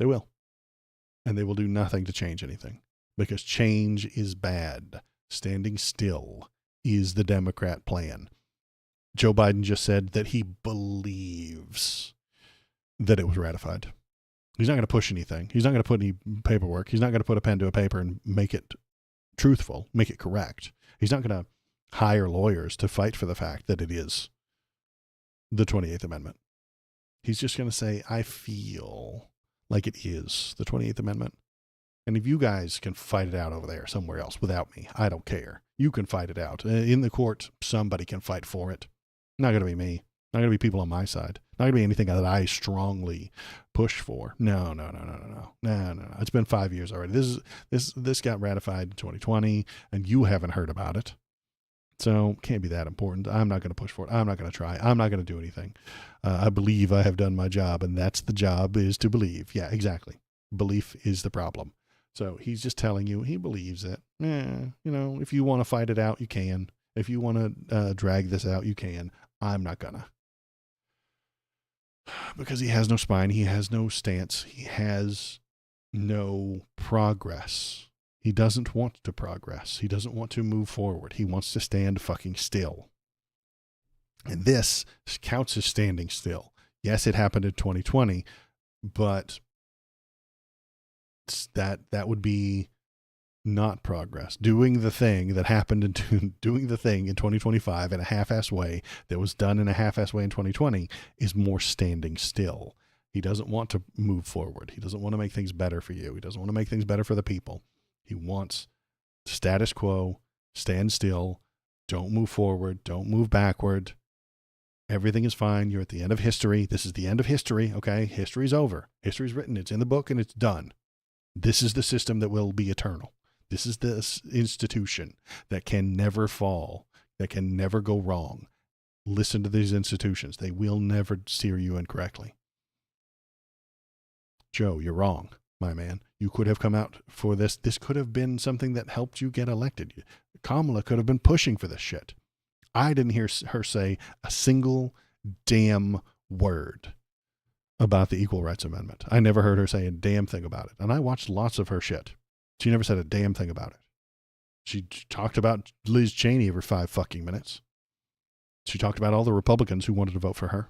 They will. And they will do nothing to change anything because change is bad. Standing still is the Democrat plan. Joe Biden just said that he believes that it was ratified. He's not going to push anything. He's not going to put any paperwork. He's not going to put a pen to a paper and make it truthful, make it correct. He's not going to hire lawyers to fight for the fact that it is the 28th Amendment. He's just going to say, I feel like it is the 28th Amendment. And if you guys can fight it out over there somewhere else without me, I don't care. You can fight it out. In the court, somebody can fight for it. Not going to be me. Not going to be people on my side. Not going to be anything that I strongly push for. No. It's been 5 years already. This got ratified in 2020, and you haven't heard about it. So can't be that important. I'm not going to push for it. I'm not going to try. I'm not going to do anything. I believe I have done my job, and that's the job, is to believe. Yeah, exactly. Belief is the problem. So he's just telling you he believes it. If you want to fight it out, you can. If you want to drag this out, you can. I'm not gonna. Because he has no spine. He has no stance. He has no progress. He doesn't want to progress. He doesn't want to move forward. He wants to stand fucking still. And this counts as standing still. Yes, it happened in 2020, but that would be not progress. Doing the thing that happened in doing the thing in 2025 in a half-ass way that was done in a half-ass way in 2020 is more standing still. He doesn't want to move forward. He doesn't want to make things better for you. He doesn't want to make things better for the people. He wants status quo, stand still, don't move forward, don't move backward. Everything is fine. You're at the end of history. This is the end of history, okay? History's over. History's written. It's in the book and it's done. This is the system that will be eternal. This is the institution that can never fall, that can never go wrong. Listen to these institutions. They will never steer you incorrectly. Joe, you're wrong, my man. You could have come out for this. This could have been something that helped you get elected. Kamala could have been pushing for this shit. I didn't hear her say a single damn word about the Equal Rights Amendment. I never heard her say a damn thing about it. And I watched lots of her shit. She never said a damn thing about it. She talked about Liz Cheney every 5 fucking minutes. She talked about all the Republicans who wanted to vote for her.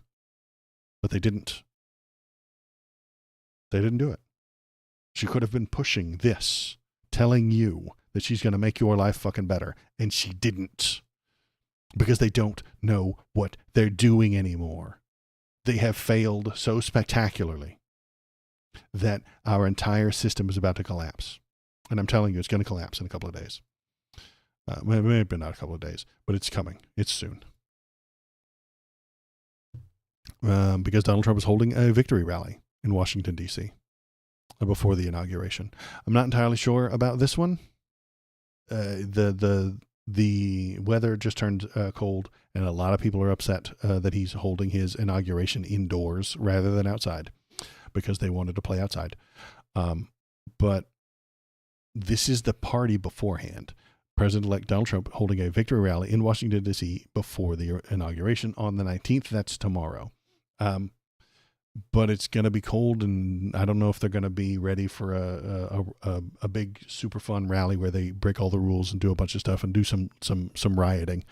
But they didn't. They didn't do it. She could have been pushing this, telling you that she's going to make your life fucking better. And she didn't. Because they don't know what they're doing anymore. They have failed so spectacularly that our entire system is about to collapse. And I'm telling you, it's going to collapse in a couple of days. Maybe not a couple of days, but it's coming. It's soon. Because Donald Trump is holding a victory rally in Washington, D.C. before the inauguration. I'm not entirely sure about this one. The weather just turned cold, and a lot of people are upset that he's holding his inauguration indoors rather than outside because they wanted to play outside. But this is the party beforehand. President-elect Donald Trump holding a victory rally in Washington, D.C. before the inauguration on the 19th. That's tomorrow. But it's going to be cold, and I don't know if they're going to be ready for a big, super fun rally where they break all the rules and do a bunch of stuff and do some rioting.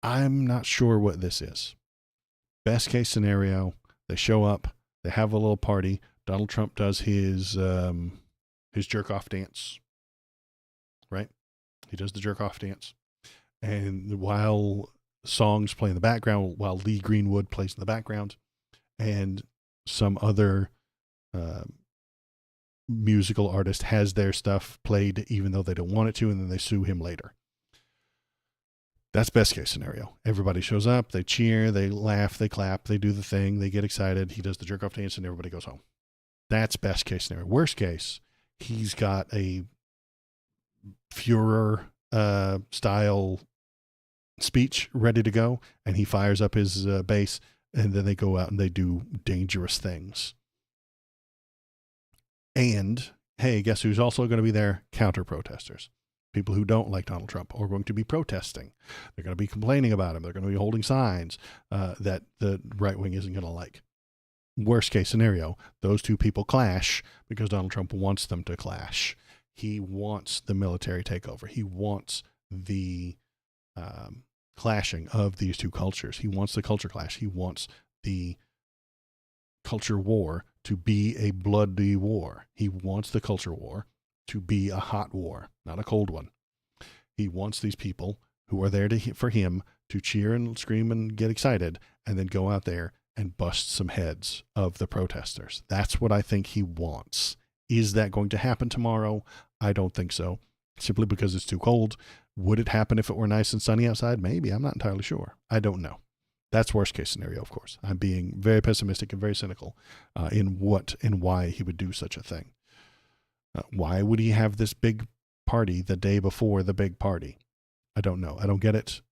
I'm not sure what this is. Best case scenario, they show up, they have a little party. Donald Trump does his jerk-off dance, right? He does the jerk-off dance. And while songs play in the background, while Lee Greenwood plays in the background, and some other musical artist has their stuff played even though they don't want it to, and then they sue him later. That's best case scenario. Everybody shows up, they cheer, they laugh, they clap, they do the thing, they get excited, he does the jerk-off dance, and everybody goes home. That's best case scenario. Worst case, he's got a Führer style speech ready to go, and he fires up his base, and then they go out and they do dangerous things. And, hey, guess who's also going to be there? Counter-protesters. People who don't like Donald Trump are going to be protesting. They're going to be complaining about him. They're going to be holding signs that the right wing isn't going to like. Worst case scenario, those two people clash because Donald Trump wants them to clash. He wants the military takeover. He wants the clashing of these two cultures. He wants the culture clash. He wants the culture war to be a bloody war. He wants the culture war to be a hot war, not a cold one. He wants these people who are there for him to cheer and scream and get excited, and then go out there and bust some heads of the protesters. That's what I think he wants. Is that going to happen tomorrow? I don't think so. Simply because it's too cold. Would it happen if it were nice and sunny outside? Maybe. I'm not entirely sure. I don't know. That's worst case scenario, of course. I'm being very pessimistic and very cynical in what and why he would do such a thing. Why would he have this big party the day before the big party? I don't know. I don't get it.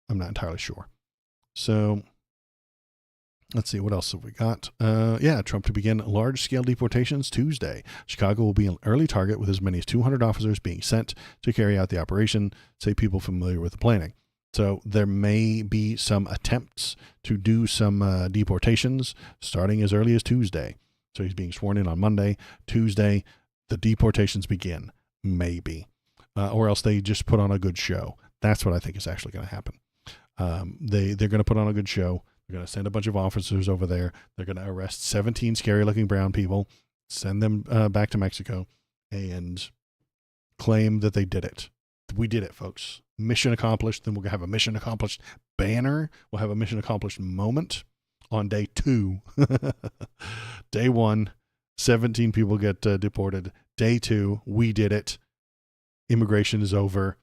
I'm not entirely sure. So let's see, what else have we got? Trump to begin large-scale deportations Tuesday. Chicago will be an early target with as many as 200 officers being sent to carry out the operation, say people familiar with the planning. So there may be some attempts to do some deportations starting as early as Tuesday. So he's being sworn in on Monday. Tuesday, the deportations begin, maybe. Or else they just put on a good show. That's what I think is actually going to happen. They're going to put on a good show. They're going to send a bunch of officers over there. They're going to arrest 17 scary-looking brown people, send them back to Mexico, and claim that they did it. We did it, folks. Mission accomplished. Then we'll have a mission accomplished banner. We'll have a mission accomplished moment on day 2. Day 1, 17 people get deported. Day 2, we did it. Immigration is over.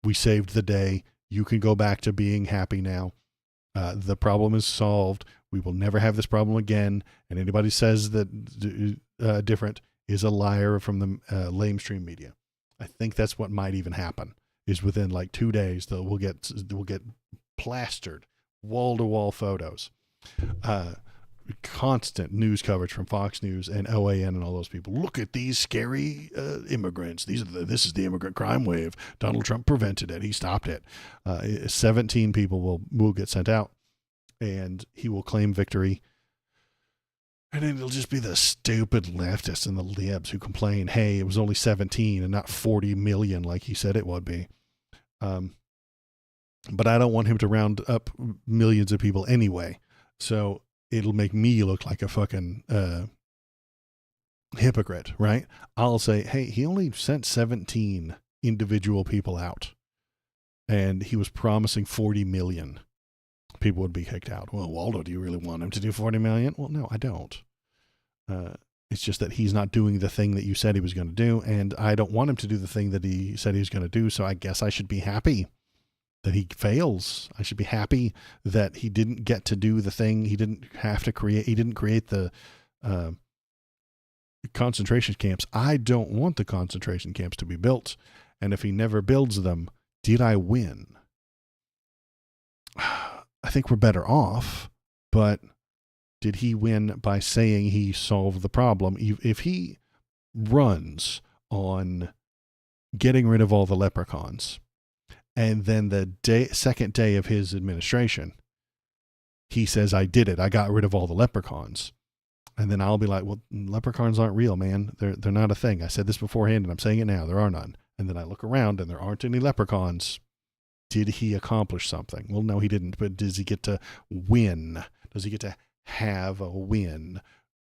We saved the day. You can go back to being happy now. The problem is solved. We will never have this problem again. And anybody says that different is a liar from the lamestream media. I think that's what might even happen. Is within like 2 days we'll get plastered wall-to-wall photos, constant news coverage from Fox News and OAN and all those people. Look at these scary immigrants. This is the immigrant crime wave. Donald Trump prevented it. He stopped it. 17 people will get sent out, and he will claim victory. And it'll just be the stupid leftists and the libs who complain, hey, it was only 17 and not 40 million like he said it would be. But I don't want him to round up millions of people anyway. So it'll make me look like a fucking hypocrite, right? I'll say, hey, he only sent 17 individual people out, and he was promising 40 million. People would be kicked out. Well, Waldo, do you really want him to do 40 million? Well, no, I don't. It's just that he's not doing the thing that you said he was going to do, and I don't want him to do the thing that he said he was going to do, so I guess I should be happy that he fails. I should be happy that he didn't get to do the thing he didn't have to create. He didn't create the concentration camps. I don't want the concentration camps to be built, and if he never builds them, did I win? I think we're better off, but did he win by saying he solved the problem? If he runs on getting rid of all the leprechauns, and then the second day of his administration, he says, I did it. I got rid of all the leprechauns. And then I'll be like, well, leprechauns aren't real, man. They're not a thing. I said this beforehand, and I'm saying it now. There are none. And then I look around, and there aren't any leprechauns. Did he accomplish something? Well, no, he didn't. But does he get to win? Does he get to have a win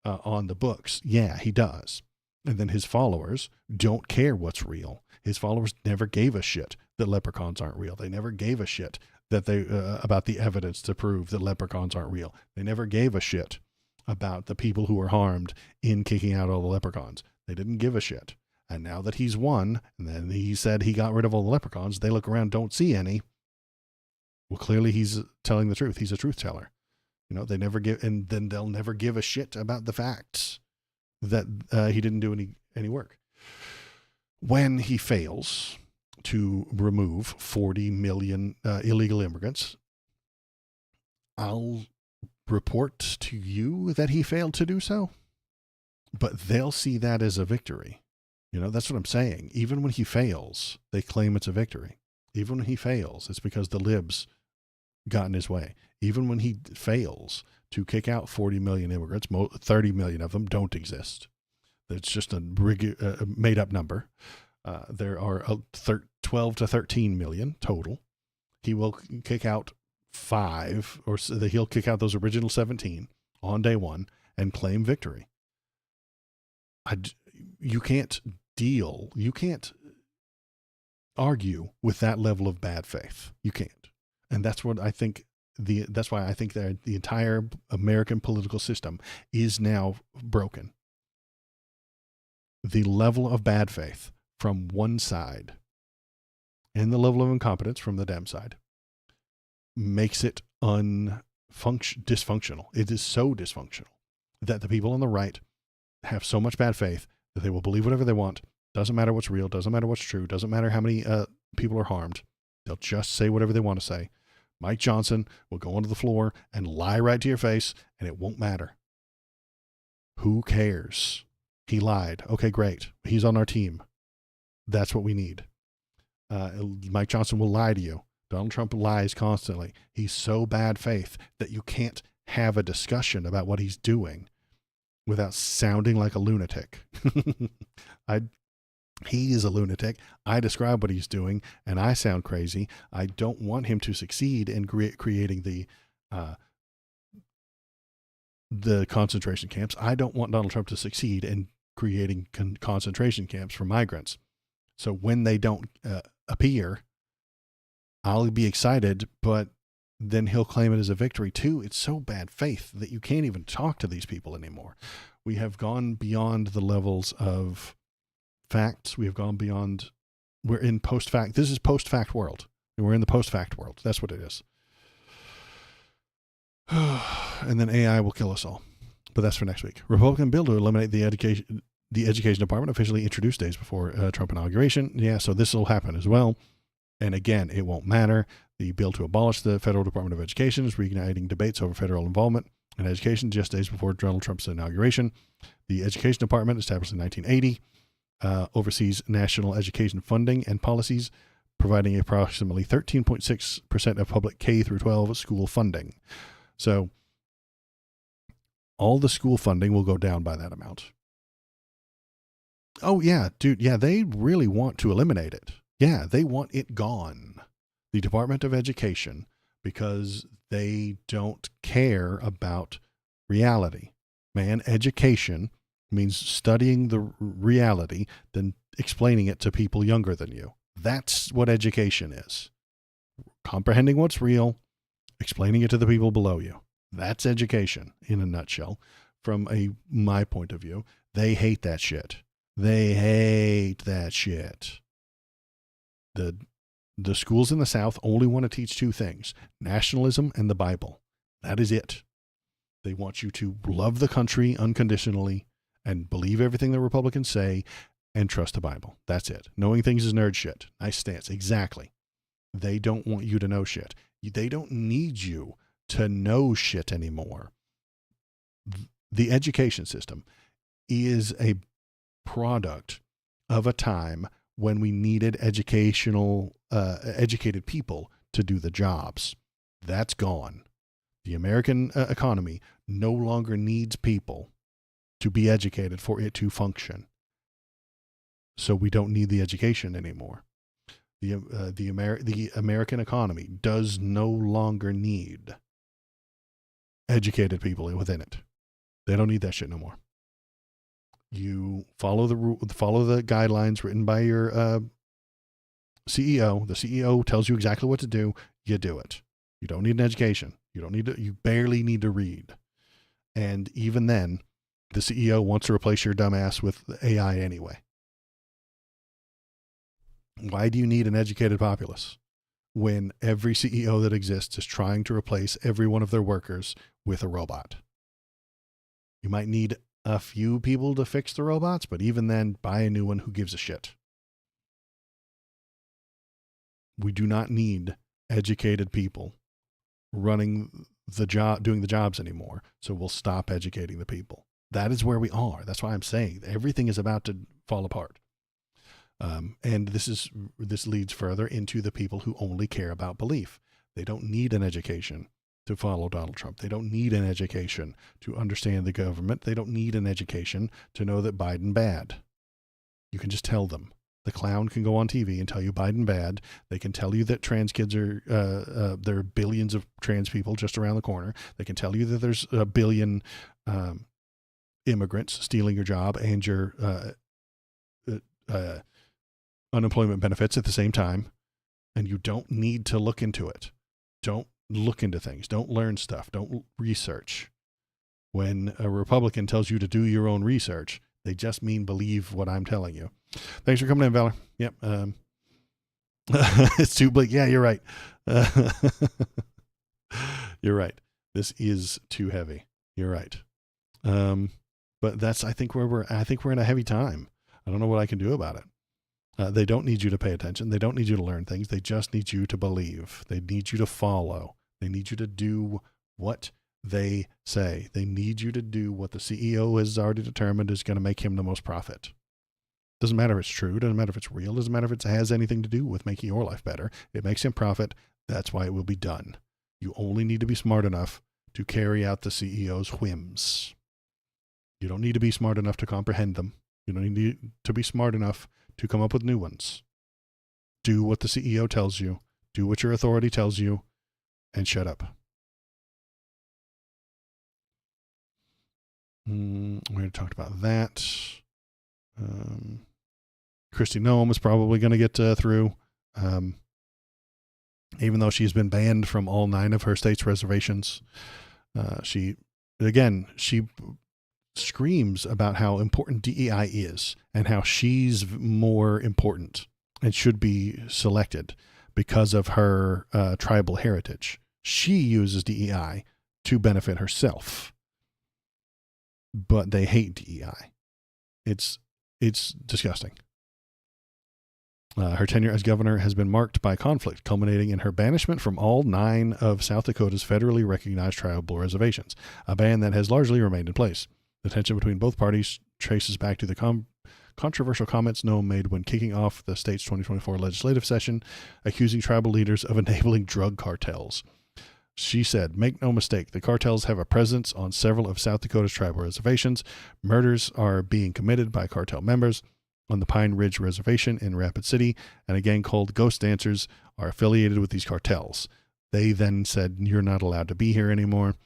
on the books? Yeah, he does. And then his followers don't care what's real. His followers never gave a shit that leprechauns aren't real. They never gave a shit that they about the evidence to prove that leprechauns aren't real. They never gave a shit about the people who were harmed in kicking out all the leprechauns. They didn't give a shit. And now that he's won, and then he said he got rid of all the leprechauns, they look around, don't see any. Well, clearly he's telling the truth. He's a truth teller. You know, they never give, and then they'll never give a shit about the facts that he didn't do any work. When he fails to remove 40 million illegal immigrants, I'll report to you that he failed to do so, but they'll see that as a victory. You know, that's what I'm saying. Even when he fails, they claim it's a victory. Even when he fails, it's because the libs got in his way. Even when he fails to kick out 40 million immigrants, 30 million of them don't exist. It's just a made-up number. There are 12 to 13 million total. He will kick out 5, or he'll kick out those original 17 on day one and claim victory. You can't argue with that level of bad faith. You can't. And that's what I think that's why I think that the entire American political system is now broken. The level of bad faith from one side and the level of incompetence from the Dem side makes it dysfunctional. It is so dysfunctional that the people on the right have so much bad faith that they will believe whatever they want. Doesn't matter what's real. Doesn't matter what's true. Doesn't matter how many people are harmed. They'll just say whatever they want to say. Mike Johnson will go onto the floor and lie right to your face, and it won't matter. Who cares? He lied. Okay, great. He's on our team. That's what we need. Mike Johnson will lie to you. Donald Trump lies constantly. He's so bad faith that you can't have a discussion about what he's doing without sounding like a lunatic. He is a lunatic. I describe what he's doing, and I sound crazy. I don't want him to succeed in creating the concentration camps. I don't want Donald Trump to succeed in creating concentration camps for migrants. So when they don't appear, I'll be excited, but then he'll claim it as a victory too. It's so bad faith that you can't even talk to these people anymore. We have gone beyond the levels of facts. We have gone beyond, we're in post-fact. This is post-fact world. And we're in the post-fact world. That's what it is. And then AI will kill us all. But that's for next week. Republican bill to eliminate the The Education Department officially introduced days before Trump inauguration. Yeah, so this will happen as well. And again, it won't matter. The bill to abolish the Federal Department of Education is reigniting debates over federal involvement in education just days before Donald Trump's inauguration. The Education Department, established in 1980, oversees national education funding and policies, providing approximately 13.6% of public K through 12 school funding. So all the school funding will go down by that amount. Oh, yeah, dude. Yeah, they really want to eliminate it. Yeah, they want it gone. The Department of Education, because they don't care about reality. Man, education means studying the reality, then explaining it to people younger than you. That's what education is. Comprehending what's real, explaining it to the people below you. That's education in a nutshell. From my point of view, they hate that shit. They hate that shit. The schools in the South only want to teach two things: nationalism and the Bible. That is it. They want you to love the country unconditionally and believe everything the Republicans say and trust the Bible. That's it. Knowing things is nerd shit. Nice stance. Exactly. They don't want you to know shit. They don't need you to know shit anymore. The education system is a product of a time when we needed educated people to do the jobs. That's gone. The American economy no longer needs people to be educated for it to function. So we don't need the education anymore. The American economy does no longer need educated people within it. They don't need that shit no more. You follow the guidelines written by your CEO. The CEO tells you exactly what to do. You do it. You don't need an education. You barely need to read. And even then, the CEO wants to replace your dumbass with AI anyway. Why do you need an educated populace when every CEO that exists is trying to replace every one of their workers with a robot? You might need a few people to fix the robots, but even then, buy a new one. Who gives a shit? We do not need educated people running the job, doing the jobs anymore. So we'll stop educating the people. That is where we are. That's why I'm saying everything is about to fall apart. And this leads further into the people who only care about belief. They don't need an education to follow Donald Trump. They don't need an education to understand the government. They don't need an education to know that Biden bad. You can just tell them. The clown can go on TV and tell you Biden bad. They can tell you that trans kids are, there are billions of trans people just around the corner. They can tell you that there's a billion immigrants stealing your job and your unemployment benefits at the same time. And you don't need to look into it. Don't look into things. Don't learn stuff. Don't research. When a Republican tells you to do your own research, they just mean believe what I'm telling you. Thanks for coming in, Valor. Yep. It's too bleak. Yeah, you're right. You're right. This is too heavy. You're right. But that's, I think we're in a heavy time. I don't know what I can do about it. They don't need you to pay attention. They don't need you to learn things. They just need you to believe. They need you to follow. They need you to do what they say. They need you to do what the CEO has already determined is going to make him the most profit. Doesn't matter if it's true. Doesn't matter if it's real. Doesn't matter if it has anything to do with making your life better. It makes him profit. That's why it will be done. You only need to be smart enough to carry out the CEO's whims. You don't need to be smart enough to comprehend them. You don't need to be smart enough to come up with new ones. Do what the CEO tells you. Do what your authority tells you, and shut up. We already talked about that. Kristi Noem is probably going to get through, even though she's been banned from all 9 of her state's reservations. She screams about how important DEI is and how she's more important and should be selected because of her tribal heritage. She uses DEI to benefit herself, but they hate DEI. It's disgusting. Her tenure as governor has been marked by conflict, culminating in her banishment from all 9 of South Dakota's federally recognized tribal reservations, a ban that has largely remained in place. The tension between both parties traces back to the controversial comments Noem made when kicking off the state's 2024 legislative session, accusing tribal leaders of enabling drug cartels. She said, "Make no mistake, the cartels have a presence on several of South Dakota's tribal reservations. Murders are being committed by cartel members on the Pine Ridge Reservation in Rapid City, and a gang called Ghost Dancers are affiliated with these cartels." They then said, "You're not allowed to be here anymore."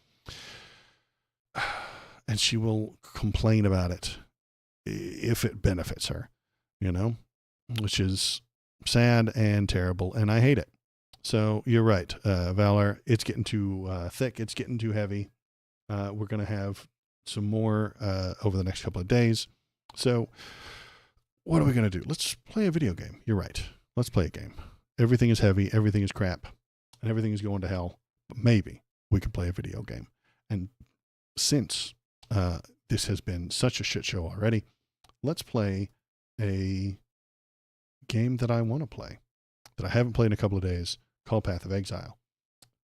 And she will complain about it if it benefits her, which is sad and terrible, and I hate it. So you're right, Valor. It's getting too thick. It's getting too heavy. We're going to have some more over the next couple of days. So what are we going to do? Let's play a video game. You're right. Let's play a game. Everything is heavy. Everything is crap. And everything is going to hell. But maybe we can play a video game. And since this has been such a shit show already, let's play a game that I want to play, that I haven't played in a couple of days, called Path of Exile.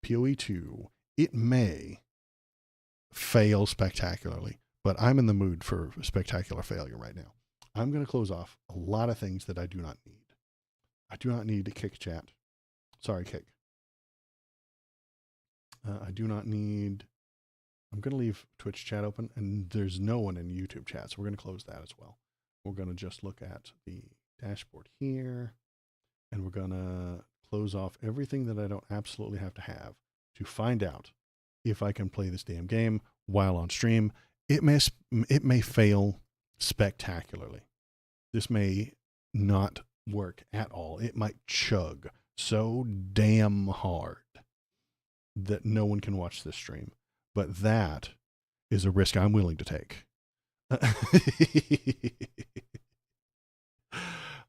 PoE 2. It may fail spectacularly, but I'm in the mood for spectacular failure right now. I'm going to close off a lot of things that I do not need. I do not need to kick chat. Sorry, kick. I do not need... I'm going to leave Twitch chat open, and there's no one in YouTube chat, so we're going to close that as well. We're going to just look at the dashboard here, and we're going to close off everything that I don't absolutely have to have to find out if I can play this damn game while on stream. It may fail spectacularly. This may not work at all. It might chug so damn hard that no one can watch this stream. But that is a risk I'm willing to take.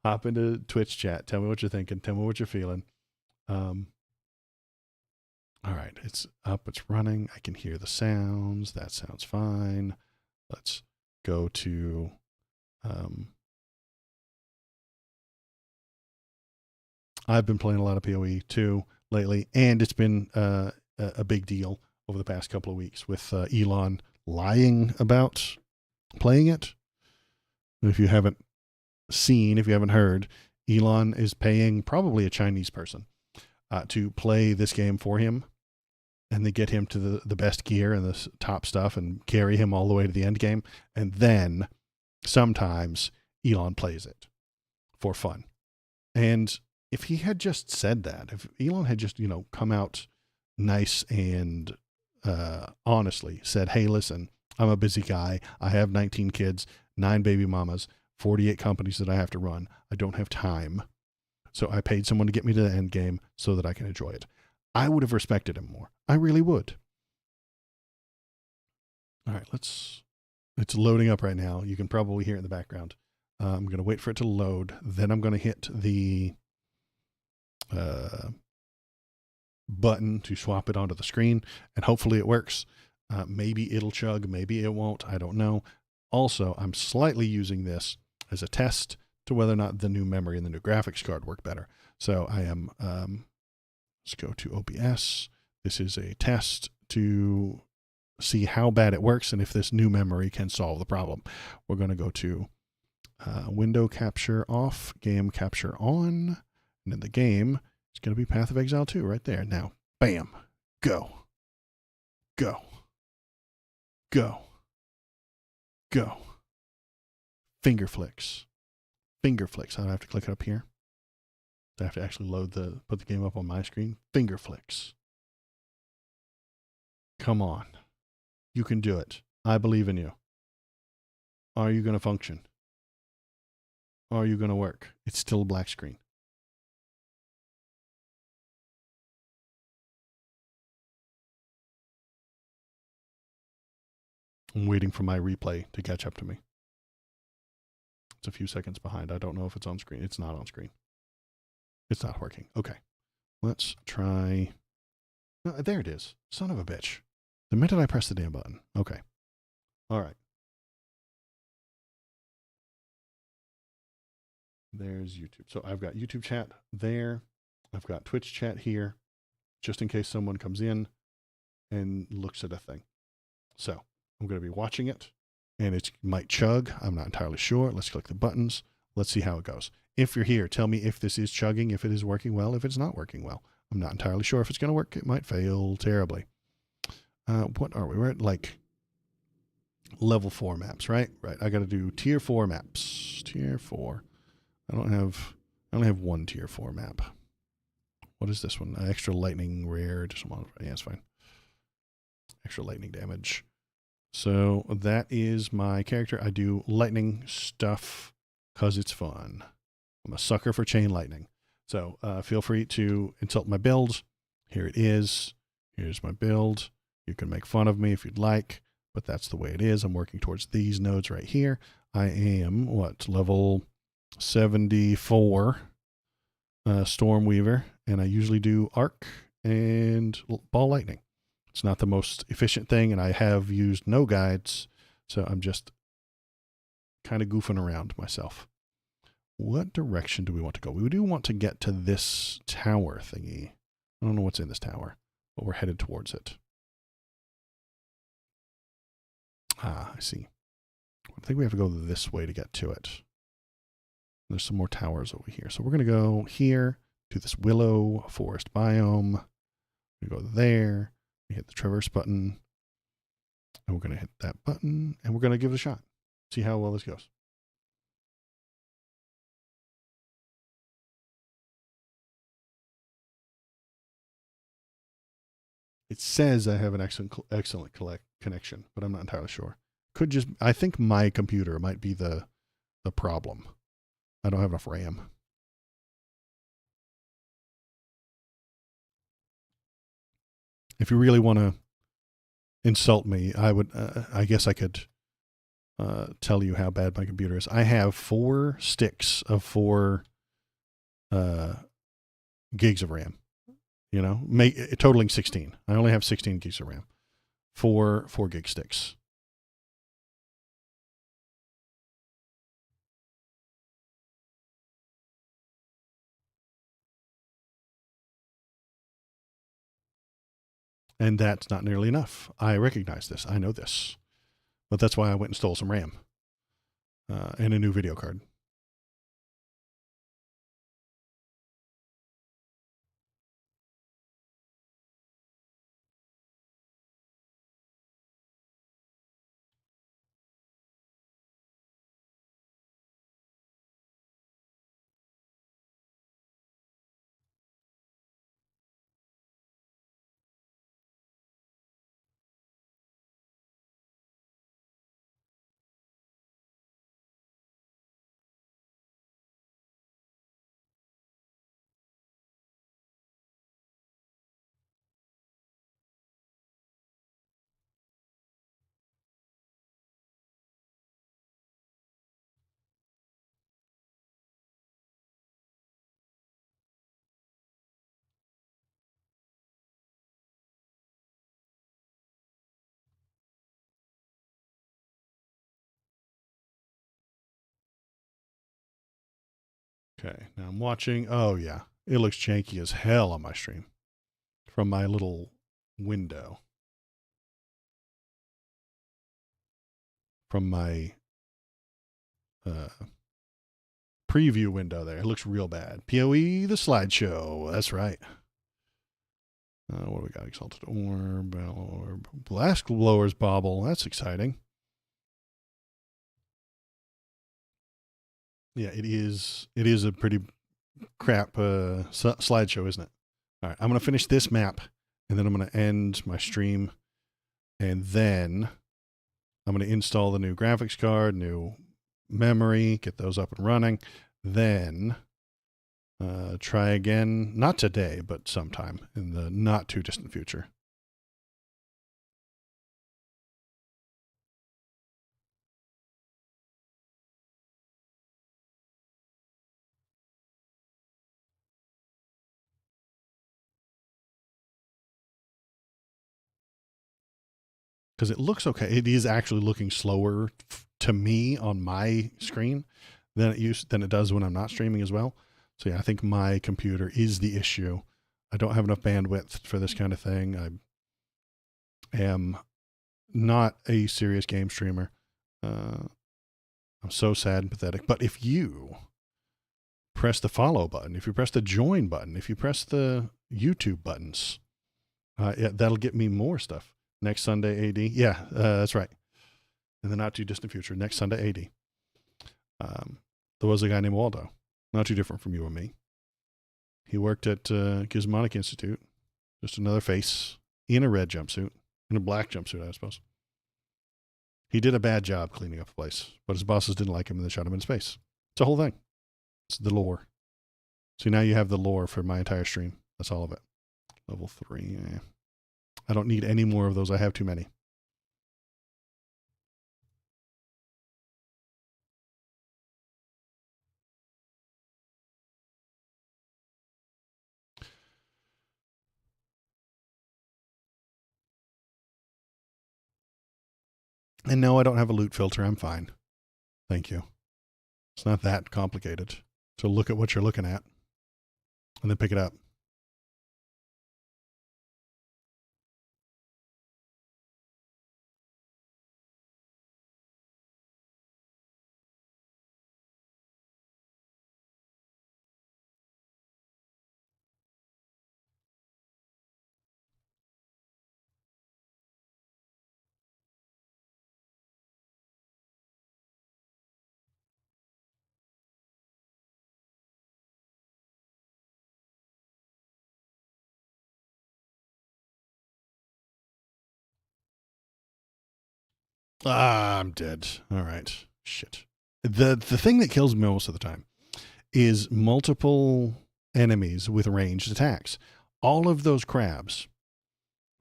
Hop into Twitch chat. Tell me what you're thinking. Tell me what you're feeling. All right. It's up. It's running. I can hear the sounds. That sounds fine. Let's go to... I've been playing a lot of PoE 2 lately, and it's been a big deal over the past couple of weeks with Elon lying about playing it. If you haven't seen, if you haven't heard, Elon is paying probably a Chinese person to play this game for him, and they get him to the best gear and the top stuff and carry him all the way to the end game. And then sometimes Elon plays it for fun. And if he had just said that, if Elon had just, come out nice and honestly said, "Hey, listen, I'm a busy guy. I have 19 kids, 9 baby mamas, 48 companies that I have to run. I don't have time. So I paid someone to get me to the end game so that I can enjoy it." I would have respected him more. I really would. All right, it's loading up right now. You can probably hear it in the background. I'm going to wait for it to load. Then I'm going to hit the button to swap it onto the screen, and hopefully it works. Maybe it'll chug, maybe it won't. I don't know. Also, I'm slightly using this as a test to whether or not the new memory and the new graphics card work better. So I am, let's go to OBS. This is a test to see how bad it works and if this new memory can solve the problem. We're going to go to window capture off, game capture on, and in the game, it's going to be Path of Exile 2 right there. Now, bam, go, go, go, go. Finger flicks. Finger flicks. I don't have to click it up here. I have to actually put the game up on my screen. Finger flicks. Come on. You can do it. I believe in you. Are you going to function? Are you going to work? It's still a black screen. I'm waiting for my replay to catch up to me. It's a few seconds behind. I don't know if it's on screen. It's not on screen. It's not working. Okay. Let's try. There it is. Son of a bitch. The minute I press the damn button. Okay. All right. There's YouTube. So I've got YouTube chat there. I've got Twitch chat here, just in case someone comes in and looks at a thing. So I'm going to be watching it, and it might chug. I'm not entirely sure. Let's click the buttons. Let's see how it goes. If you're here, tell me if this is chugging, if it is working well, if it's not working well. I'm not entirely sure if it's going to work. It might fail terribly. What are we? We're at like level 4 maps, right? Right. I got to do tier 4 maps. Tier 4. I only have one tier 4 map. What is this one? Extra lightning rare. Just one. Yeah, it's fine. Extra lightning damage. So that is my character. I do lightning stuff because it's fun. I'm a sucker for chain lightning. So feel free to insult my build. Here it is. Here's my build. You can make fun of me if you'd like, but that's the way it is. I'm working towards these nodes right here. I am, level 74 Stormweaver, and I usually do arc and ball lightning. It's not the most efficient thing, and I have used no guides, so I'm just kind of goofing around myself. What direction do we want to go? We do want to get to this tower thingy. I don't know what's in this tower, but we're headed towards it. Ah, I see. I think we have to go this way to get to it. There's some more towers over here. So we're going to go here to this willow forest biome. We go there. We hit the traverse button. And we're going to hit that button. And we're going to give it a shot. See how well this goes. It says I have an excellent connection, but I'm not entirely sure. Could just, I think my computer might be the problem. I don't have enough RAM. If you really want to insult me, I would, I guess I could tell you how bad my computer is. I have 4 sticks of 4 gigs of RAM, you know, totaling 16. I only have 16 gigs of RAM. 4 gig sticks. And that's not nearly enough. I recognize this. I know this. But that's why I went and stole some RAM and a new video card. Okay, now I'm watching. Oh, yeah. It looks janky as hell on my stream from my little window. From my preview window there. It looks real bad. PoE, the slideshow. That's right. What do we got? Exalted Orb, Blast Blowers Bauble. That's exciting. Yeah, it is. It is a pretty crap slideshow, isn't it? All right, I'm going to finish this map, and then I'm going to end my stream, and then I'm going to install the new graphics card, new memory, get those up and running, then try again, not today, but sometime in the not too distant future. Because it looks okay. It is actually looking slower to me on my screen than it does when I'm not streaming as well. So yeah, I think my computer is the issue. I don't have enough bandwidth for this kind of thing. I am not a serious game streamer. I'm so sad and pathetic. But if you press the follow button, if you press the join button, if you press the YouTube buttons, that'll get me more stuff. Next Sunday, AD. Yeah, that's right. In the not too distant future, next Sunday, AD. There was a guy named Waldo, not too different from you and me. He worked at Gizmonic Institute, just another face in a red jumpsuit, in a black jumpsuit, I suppose. He did a bad job cleaning up the place, but his bosses didn't like him and they shot him in space. It's a whole thing. It's the lore. So now you have the lore for my entire stream. That's all of it. Level 3. I don't need any more of those. I have too many. And no, I don't have a loot filter. I'm fine. Thank you. It's not that complicated. So look at what you're looking at and then pick it up. I'm dead. All right. Shit. The thing that kills me most of the time is multiple enemies with ranged attacks. All of those crabs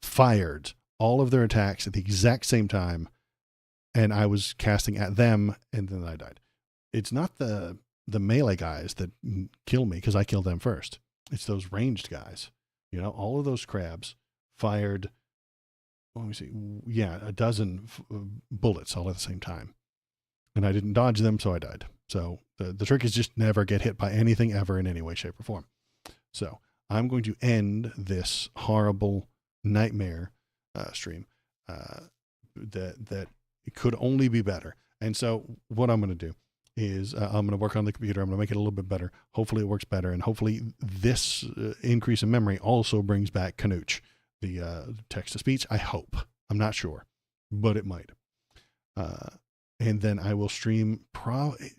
fired all of their attacks at the exact same time, and I was casting at them, and then I died. It's not the melee guys that kill me because I killed them first. It's those ranged guys. You know, all of those crabs fired, let me see, a dozen bullets all at the same time. And I didn't dodge them, so I died. So the trick is just never get hit by anything ever in any way, shape, or form. So I'm going to end this horrible nightmare stream that it could only be better. And so what I'm going to do is I'm going to work on the computer. I'm going to make it a little bit better. Hopefully it works better. And hopefully this increase in memory also brings back Canooch, the text-to-speech. I hope. I'm not sure, but it might. And then I will stream.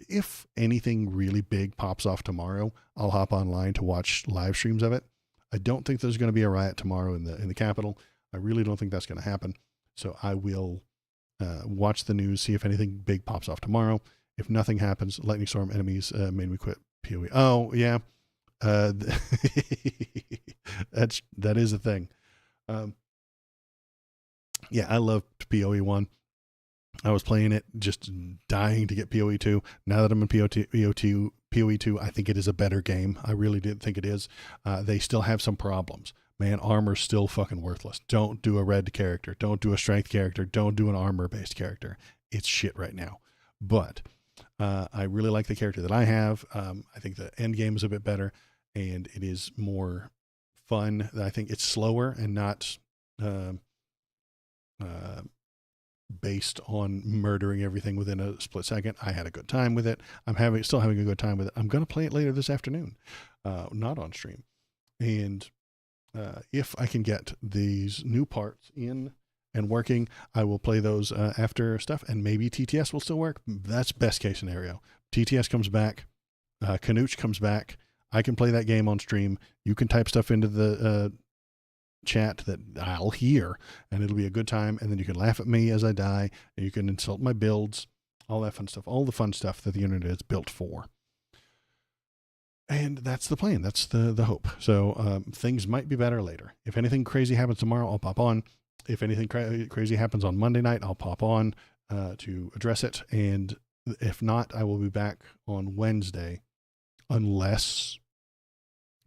If anything really big pops off tomorrow, I'll hop online to watch live streams of it. I don't think there's going to be a riot tomorrow in the Capitol. I really don't think that's going to happen. So I will watch the news, see if anything big pops off tomorrow. If nothing happens, lightning storm enemies made me quit PoE. Oh yeah, that is a thing. Yeah, I love PoE 1. I was playing it, just dying to get PoE 2. Now that I'm in PoE 2, I think it is a better game. I really did think it is. They still have some problems. Man, armor's still fucking worthless. Don't do a red character. Don't do a strength character. Don't do an armor-based character. It's shit right now. But I really like the character that I have. I think the end game is a bit better, and it is more fun. I think it's slower and not based on murdering everything within a split second. I had a good time with it. I'm still having a good time with it. I'm going to play it later this afternoon, not on stream. And if I can get these new parts in and working, I will play those after stuff, and maybe TTS will still work. That's best case scenario. TTS comes back, Canooch comes back. I can play that game on stream. You can type stuff into the chat that I'll hear, and it'll be a good time. And then you can laugh at me as I die, and you can insult my builds, all that fun stuff, all the fun stuff that the internet is built for. And that's the plan. That's the hope. So things might be better later. If anything crazy happens tomorrow, I'll pop on. If anything crazy happens on Monday night, I'll pop on to address it. And if not, I will be back on Wednesday, unless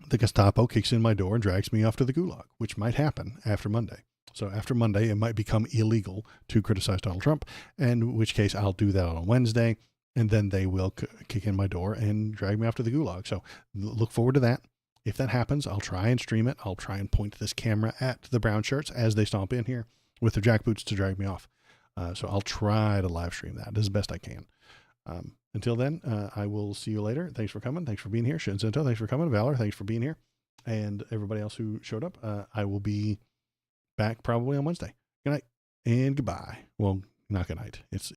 the Gestapo kicks in my door and drags me off to the gulag, which might happen after Monday. So after Monday, it might become illegal to criticize Donald Trump, in which case I'll do that on Wednesday. and then they will kick in my door and drag me off to the gulag. So look forward to that. If that happens, I'll try and stream it. I'll try and point this camera at the brown shirts as they stomp in here with their jackboots to drag me off. So I'll try to live stream that as best I can. Until then, I will see you later. Thanks for coming. Thanks for being here. Shinzento, thanks for coming. Valor, thanks for being here. And everybody else who showed up, I will be back probably on Wednesday. Good night and goodbye. Well, not good night. It's